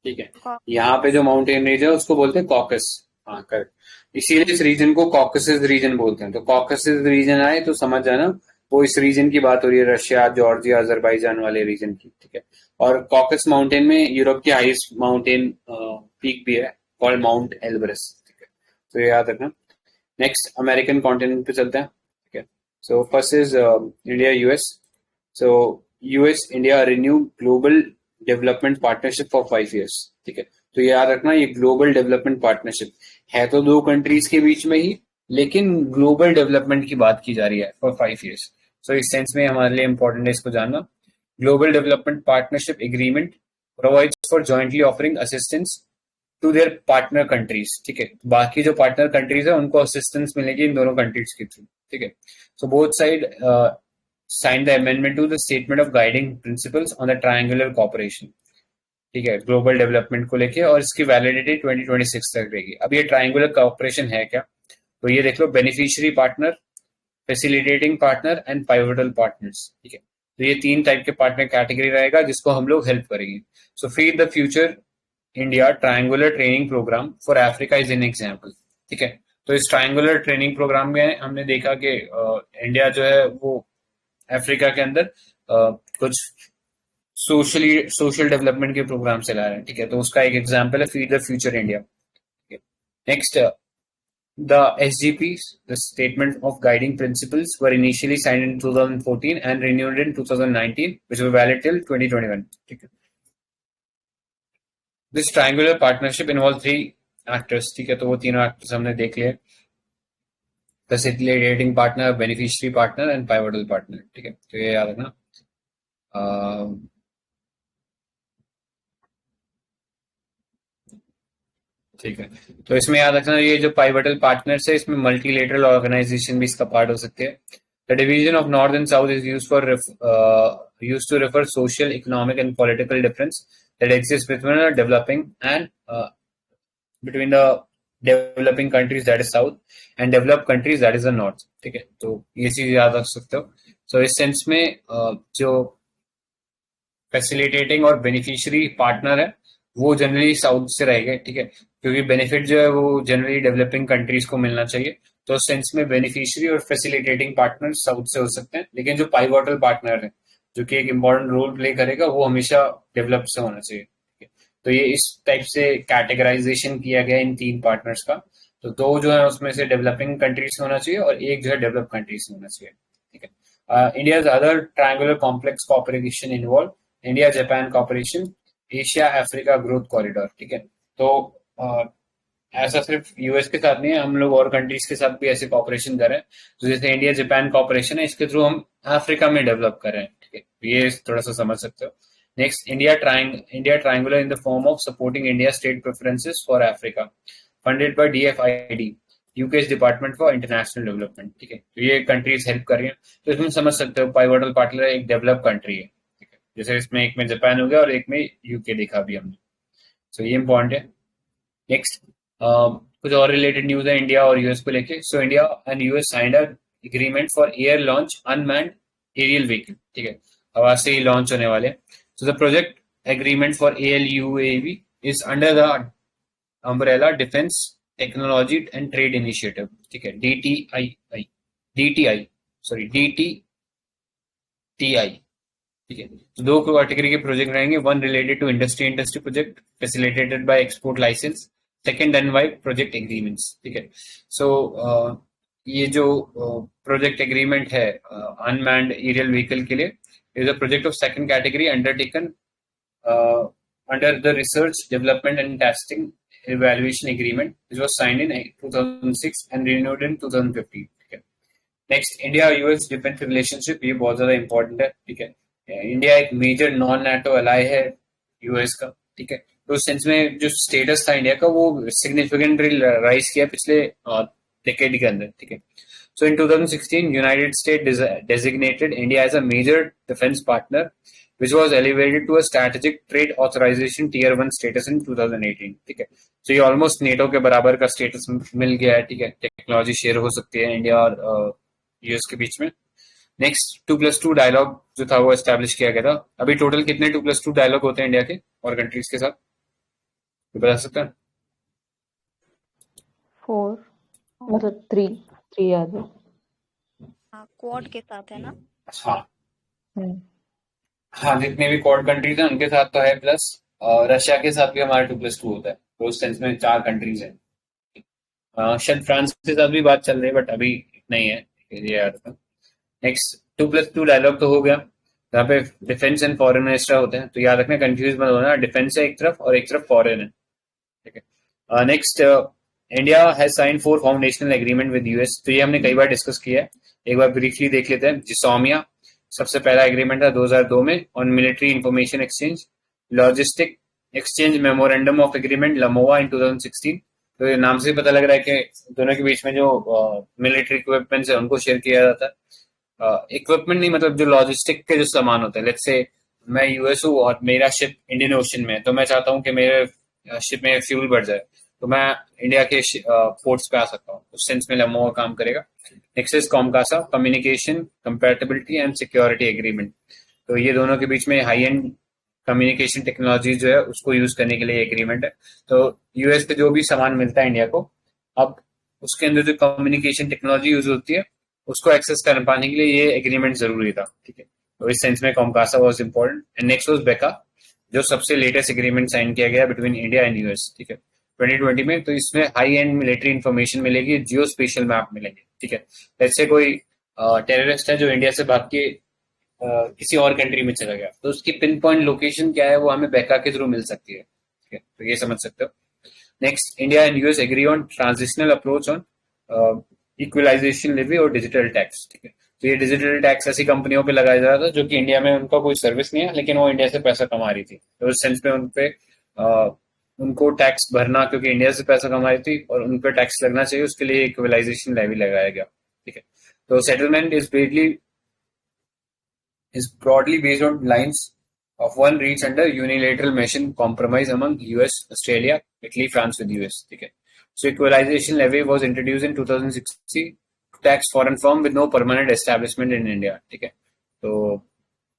ठीक है। यहाँ पे जो माउंटेन रेंज है उसको बोलते हैं कॉकस। हाँ करेक्ट, इसीलिए इस रीजन को कॉकसेस रीजन बोलते हैं। तो कॉकसेस रीजन आए तो समझ जाना वो इस रीजन की बात हो रही है, रशिया, जॉर्जिया, अजरबैजान वाले रीजन की, ठीक है। और कॉकस माउंटेन में यूरोप की हाईएस्ट माउंटेन पीक भी है, कॉल्ड माउंट एल्ब्रस, ठीक है। तो ये याद रखना। नेक्स्ट अमेरिकन कॉन्टिनेंट पे चलते हैं, ठीक है। So first is India US. So US India renew global development partnership for 5 years, ठीक है। तो ये याद रखना, ये ग्लोबल डेवलपमेंट पार्टनरशिप है तो दो कंट्रीज के बीच में ही, लेकिन ग्लोबल डेवलपमेंट की बात की जा रही है फॉर 5 years। सो इस सेंस में हमारे लिए इंपॉर्टेंट है इसको जानना। Global development partnership agreement provides for jointly offering assistance to their partner countries, ठीक है। बाकी जो पार्टनर कंट्रीज है उनको असिस्टेंस मिलेगी इन दोनों कंट्रीज के थ्रू, ठीक है। So both side sign the amendment to the statement of guiding principles on the triangular cooperation, ठीक है, ग्लोबल डेवलपमेंट को लेके, और इसकी वैलिडिटी 2026 तक रहेगी। अब ये ट्रायंगुलर कॉपरेशन है क्या, तो ये देख लो, beneficiary partner, facilitating partner and pivotal partners, ठीक है। तो ये 3 टाइप के पार्टनर कैटेगरी रहेगा जिसको हम लोग हेल्प करेंगे। So feed the future India triangular training programme for Africa is an example, ठीक है। तो इस ट्रायंगुलर ट्रेनिंग प्रोग्राम में हमने देखा कि इंडिया जो है वो अफ्रीका के अंदर कुछ सोशल डेवलपमेंट के प्रोग्राम चला रहे हैं, ठीक है। तो उसका एक एग्जाम्पल है feed the future India. Next, the SGPs, the Statement of Guiding Principles, were initially signed in 2014 and renewed in 2019, which were valid till 2021. ठीक है। This triangular partnership involves 3 actors, ठीक है। तो वो तीनों actors हमने देख लिए, facilitating partner, beneficiary partner and pivotal partner, ठीक है। तो ये याद रखना। ठीक है, तो इसमें याद रखना ये जो पाइवटल पार्टनर्स है इसमें मल्टीलेटरल ऑर्गेनाइजेशन भी इसका पार्ट हो सकते हैं। The division of north and south is used to refer social, economic and political difference that exist between developing and between the developing countries that is south and developed countries that is the north, ठीक है। तो ये चीज याद रख सकते हो। सो इस सेंस में जो फैसिलिटेटिंग और बेनिफिशियरी पार्टनर है वो जनरली साउथ से रहेगा, ठीक है, क्योंकि बेनिफिट जो है वो जनरली डेवलपिंग कंट्रीज को मिलना चाहिए। तो उस सेंस में बेनिफिशियरी और फैसिलिटेटिंग पार्टनर साउथ से हो सकते हैं, लेकिन जो पाइवटल पार्टनर है जो कि एक इंपॉर्टेंट रोल प्ले करेगा वो हमेशा डेवलप से होना चाहिए, ठीक है। तो ये इस टाइप से कैटेगराइजेशन किया गया इन 3 पार्टनर्स का। तो 2 जो है उसमें से डेवलपिंग कंट्रीज से होना चाहिए और एक जो है डेवलप कंट्रीज से होना चाहिए, ठीक है। India's other triangular complex cooperation involve India Japan cooperation, Asia Africa growth corridor, ठीक है। तो ऐसा सिर्फ यूएस के साथ नहीं है, हम लोग और कंट्रीज के साथ भी ऐसे कॉपरेशन कर रहे हैं। तो जैसे इंडिया जापान कॉपरेशन है, इसके थ्रू हम अफ्रीका में डेवलप कर रहे हैं, ठीक है। ये थोड़ा सा समझ सकते हो। Next, India triangular in the form of supporting India state preferences for Africa, funded by DFID, UK department for international development, ठीक है। तो ये कंट्रीज हेल्प कर रही है। तो इसमें समझ सकते हो पाइवटल पार्टनर एक डेवलप कंट्री है, ठीक है। जैसे इसमें एक में जापान हो गया और एक में यूके देखा भी हमने। सो ये इंपॉर्टेंट है। नेक्स्ट, कुछ और रिलेटेड न्यूज है इंडिया और यूएस को लेके। So India and US signed a agreement for air launch unmanned aerial vehicle, ठीक है, हवा से ही लॉन्च होने वाले। So the project agreement for ALUAV is under the umbrella defence technology and trade initiative, ठीक है, DTI, ठीक है। तो 2 कैटेगरी के प्रोजेक्ट रहेंगे, one related to industry project facilitated by export licence, second and by project agreements, ठीक है। So ये जो प्रोजेक्ट एग्रीमेंट है अनमैन्ड एरियल व्हीकल के लिए is a project of second category undertaken under the research development and testing evaluation agreement which was signed in 2006 and renewed in 2015, ठीक है। Next, India US defence relationship, ये बहुत ज्यादा important है, ठीक है। इंडिया एक मेजर नॉन नाटो अलाई है यूएस का, ठीक है। तो उस सेंस में जो स्टेटस था इंडिया का वो सिग्निफिकेंटली राइज किया पिछले डेकेड के अंदर, ठीक है। So in 2016 United State designated India as a major defence partner which was elevated to a strategic trade authorization tier 1 status in 2018, ठीक है। तो ये ऑलमोस्ट नेटो के बराबर का स्टेटस मिल गया है, ठीक है। टेक्नोलॉजी शेयर हो सकती है इंडिया और यूएस के बीच में। नेक्स्ट 2+2 डायलॉग जो था वो एस्टेब्लिश किया गया था। अभी टोटल कितने 2+2 डायलॉग होते हैं इंडिया के और कंट्रीज के साथ, तो बता सकते हैं?
4 मतलब 3 याद है।
हाँ, क्वाड के साथ है ना।
हाँ
हम्म,
हाँ, जितने भी क्वाड कंट्रीज हैं उनके साथ तो है, प्लस रशिया के साथ भी हमारा 2+2 होता है, तो उस सेंस में 4 कंट्रीज हैं। शायद फ्रांस के साथ भी बात चल रही है बट अभी नहीं है, ये याद था। नेक्स्ट 2+2 डायलॉग तो हो गया, यहाँ पे डिफेंस एंड फॉरेन एक्स्ट्रा होते हैं, तो याद रखना, कंफ्यूज मत होना, डिफेंस है एक तरफ और एक तरफ फॉरेन है, ठीक है। Next, India has sign 4 foundational agreement with US, तो ये हमने कई बार डिस्कस किया है, एक बार ब्रीफली देख लेते हैं। जिसोमिया सबसे पहला एग्रीमेंट था 2002 में on military information exchange, logistic exchange memorandum of agreement LEMOA in 2016, तो ये नाम से पता लग रहा है कि दोनों के बीच में जो मिलिट्री इक्विपमेंट्स है उनको शेयर किया जाता है। इक्विपमेंट नहीं, मतलब जो लॉजिस्टिक के जो सामान होते हैं, लेट्स से मैं यूएस हूँ और मेरा शिप इंडियन ओशन में है, तो मैं चाहता हूँ कि मेरे शिप में फ्यूल बढ़ जाए, तो मैं इंडिया के पोर्ट्स पे आ सकता हूँ, उस सेंस में लमोवा काम करेगा। Next is COMCASA, communication compatibility and security agreement, तो ये दोनों के बीच में हाई एंड कम्युनिकेशन टेक्नोलॉजी जो है उसको यूज करने के लिए एग्रीमेंट है। तो यूएस पे जो भी सामान मिलता है इंडिया को, अब उसके अंदर जो कम्युनिकेशन टेक्नोलॉजी यूज होती है उसको एक्सेस कर पाने के लिए ये एग्रीमेंट जरूरी था, ठीक है। तो इस सेंस में COMCASA was important. And next was बेका, जो सबसे लेटेस्ट एग्रीमेंट साइन किया गया बिटवीन इंडिया एंड यूएस, ठीक है, 2020 में। तो इसमें हाई एंड मिलिट्री इन्फॉर्मेशन मिलेगी, जियो स्पेशल मैप मिलेंगे, ठीक है। जैसे कोई टेररिस्ट है जो इंडिया से भाग के किसी और कंट्री में चला गया, तो उसकी पिन पॉइंट लोकेशन क्या है वो हमें बेका के थ्रू मिल सकती है, ठीक है, तो ये समझ सकते हो। Next, India and US agree on transitional approach on equalisation levy और डिजिटल टैक्स, ठीक है। तो ये डिजिटल टैक्स ऐसी कंपनियों पे लगाया जा रहा था जो कि इंडिया में उनका कोई सर्विस नहीं है, लेकिन वो इंडिया से पैसा कमा रही थी, तो उस सेंस में उनको टैक्स भरना, क्योंकि इंडिया से पैसा कमा रही थी और उन पर टैक्स लगना चाहिए, उसके लिए इक्वलाइजेशन लेवी लगाया गया, ठीक है। तो settlement is broadly based on lines of one reached under unilateral mission compromise among US, Australia, Italy, France with US. Okay. So equalization levy was introduced in 2016 to tax foreign firm with no permanent establishment in India. ठीक है, तो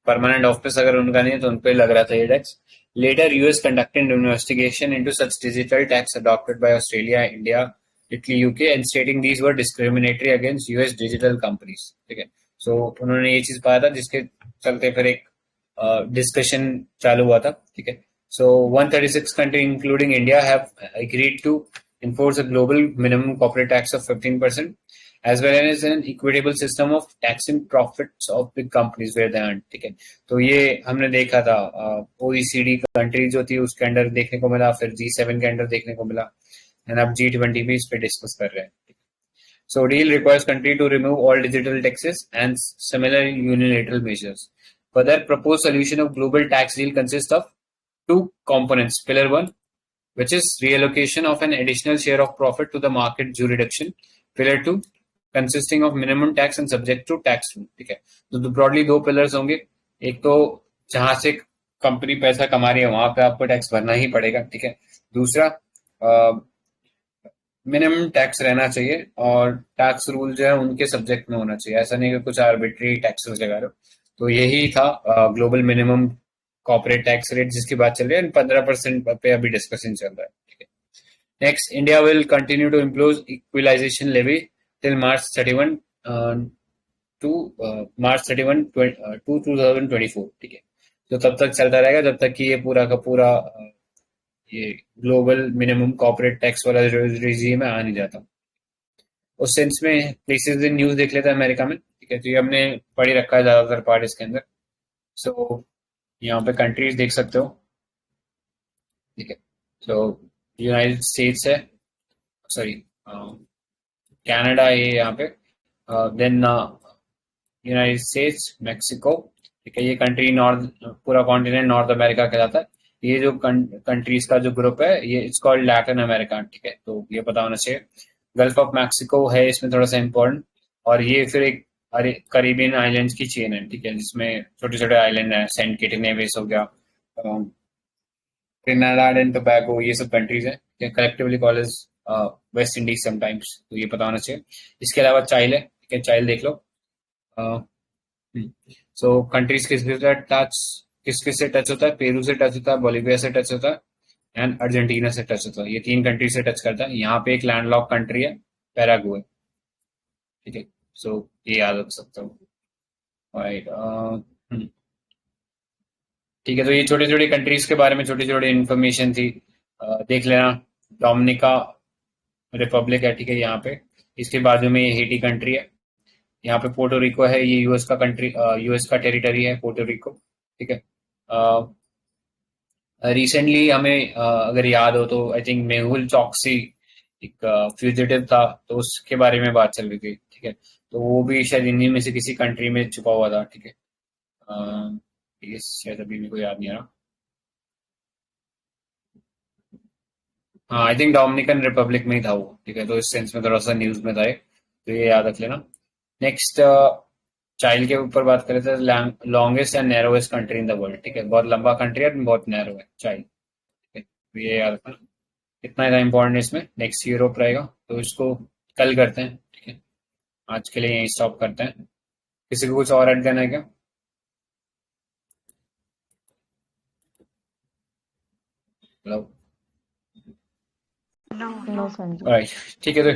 permanent office अगर उनका नहीं है तो उन पे लग रहा था ये tax. Later US conducted investigation into such digital tax adopted by Australia, India, Italy, UK and stating these were discriminatory against US digital companies, ठीक है। सो उन्होंने ये चीज पाया था जिसके चलते फिर एक डिस्कशन चालू हुआ था, ठीक है। So 136 country including India have agreed to enforce a global minimum corporate tax of 15% as well as an equitable system of taxing profits of big companies where they earn, ठीक है। तो ये हमने देखा था OECD कंट्री जो थी उसके अंडर देखने को मिला, फिर G7 के अंडर देखने को मिला, एंड अब G20 भी इस पे डिस्कस कर रहे हैं। So deal requires country to remove all digital taxes and similar unilateral measures. Further, proposed solution of global tax deal consists of 2 components. Pillar 1, which is reallocation of an additional share of profit to the market jurisdiction. Pillar 2, consisting of minimum tax and subject to tax rule. ठीक है, तो broadly 2 pillars होंगे। एक तो जहां से company पैसा कमा रही है वहां पे आपको टैक्स भरना ही पड़ेगा, ठीक है। दूसरा, मिनिमम टैक्स रहना चाहिए और टैक्स रूल जो है उनके सब्जेक्ट में होना चाहिए, ऐसा नहीं कि कुछ आर्बिट्री टैक्सेस लगा रहे हो। तो यही था global minimum corporate tax rate जिसकी बात चल रही है, 15% पे अभी डिस्कशन चल रहा है, ठीक है। Next, India will continue to impose equalisation levy till March 31 2024, ठीक है। तो तब तक चलता रहेगा जब तक कि ये पूरा का पूरा ये ग्लोबल मिनिमम कॉर्पोरेट टैक्स वाला रिजीम है आ नहीं जाता। उस सेंस में प्लेसेस इन न्यूज देख लेते हैं अमेरिका में, ठीक है। तो ये हमने पढ़ ही रखा है ज्यादातर पार्ट इसके अंदर। सो यहाँ पे कंट्रीज देख सकते हो, ठीक है। सो यूनाइटेड स्टेट्स है, सॉरी कनाडा है यहाँ पे, देन यूनाइटेड स्टेट्स, मैक्सिको, ठीक है। ये कंट्री नॉर्थ, पूरा कॉन्टिनेंट नॉर्थ अमेरिका कहलाता है। ये जो कंट्रीज का जो ग्रुप है ये इट्स कॉल्ड लैटिन अमेरिका, ठीक है। तो ये पता होना चाहिए। गल्फ ऑफ मैक्सिको है इसमें थोड़ा सा इम्पोर्टेंट, और ये फिर एक करीबियन आइलैंड्स की चेन है, ठीक है, जिसमें छोटे छोटे आइलैंड है, सेंट किट नेविस हो गया, ट्रिनिडाद एंड टोबैगो, ये सब कंट्रीज है, collectively called as West Indies sometimes, तो ये पता होना चाहिए। इसके अलावा चाइल है, ठीक है, चाइल देख लो। सो कंट्रीज किस से टच होता है? पेरू से टच होता है, बोलिविया से टच होता है एंड अर्जेंटीना से टच होता है। ये 3 कंट्री से टच करता है। यहाँ पे एक लैंडलॉक कंट्री है, पैराग्वे। ठीक है, सो ये याद रख सकते हो। राइट, ठीक है, तो ये छोटे छोटे कंट्रीज के बारे में छोटी छोटी इन्फॉर्मेशन थी, देख लेना। डोमिनिका रिपब्लिक है, ठीक है, यहाँ पे इसके बाजू में ये हेटी कंट्री है। यहाँ पे पोर्टो रिको है, ये यूएस का कंट्री, यूएस का टेरिटरी है पोर्टो रिको। ठीक है, रिसेंटली हमें अगर याद हो तो आई थिंक मेहुल चौकसी एक फ्यूजिटिव था, तो उसके बारे में बात चल रही थी। ठीक है, तो वो भी शायद इन्हीं में से किसी कंट्री में छुपा हुआ था। ठीक है, ये शायद अभी मेरे को याद नहीं आ रहा। हाँ, आई थिंक डोमिनिकन रिपब्लिक में ही था वो। ठीक है, तो इस सेंस में थोड़ा सा न्यूज में था ये, तो ये याद रख लेना। नेक्स्ट, चाइल्ड के ऊपर बात करें तो longest and narrowest country in the world. ठीक है, बहुत लंबा कंट्री है, बहुत नैरो है चाइल्ड। ठीक है, तो ये याद रखना, इतना ज़्यादा इंपॉर्टेंट है इसमें। नेक्स्ट यूरोप रहेगा, तो इसको कल करते हैं। ठीक है, आज के लिए यहीं स्टॉप करते हैं। किसी को कुछ और ऐड करना है क्या? Hello,
no Sanjay.
राइट, ठीक है, तो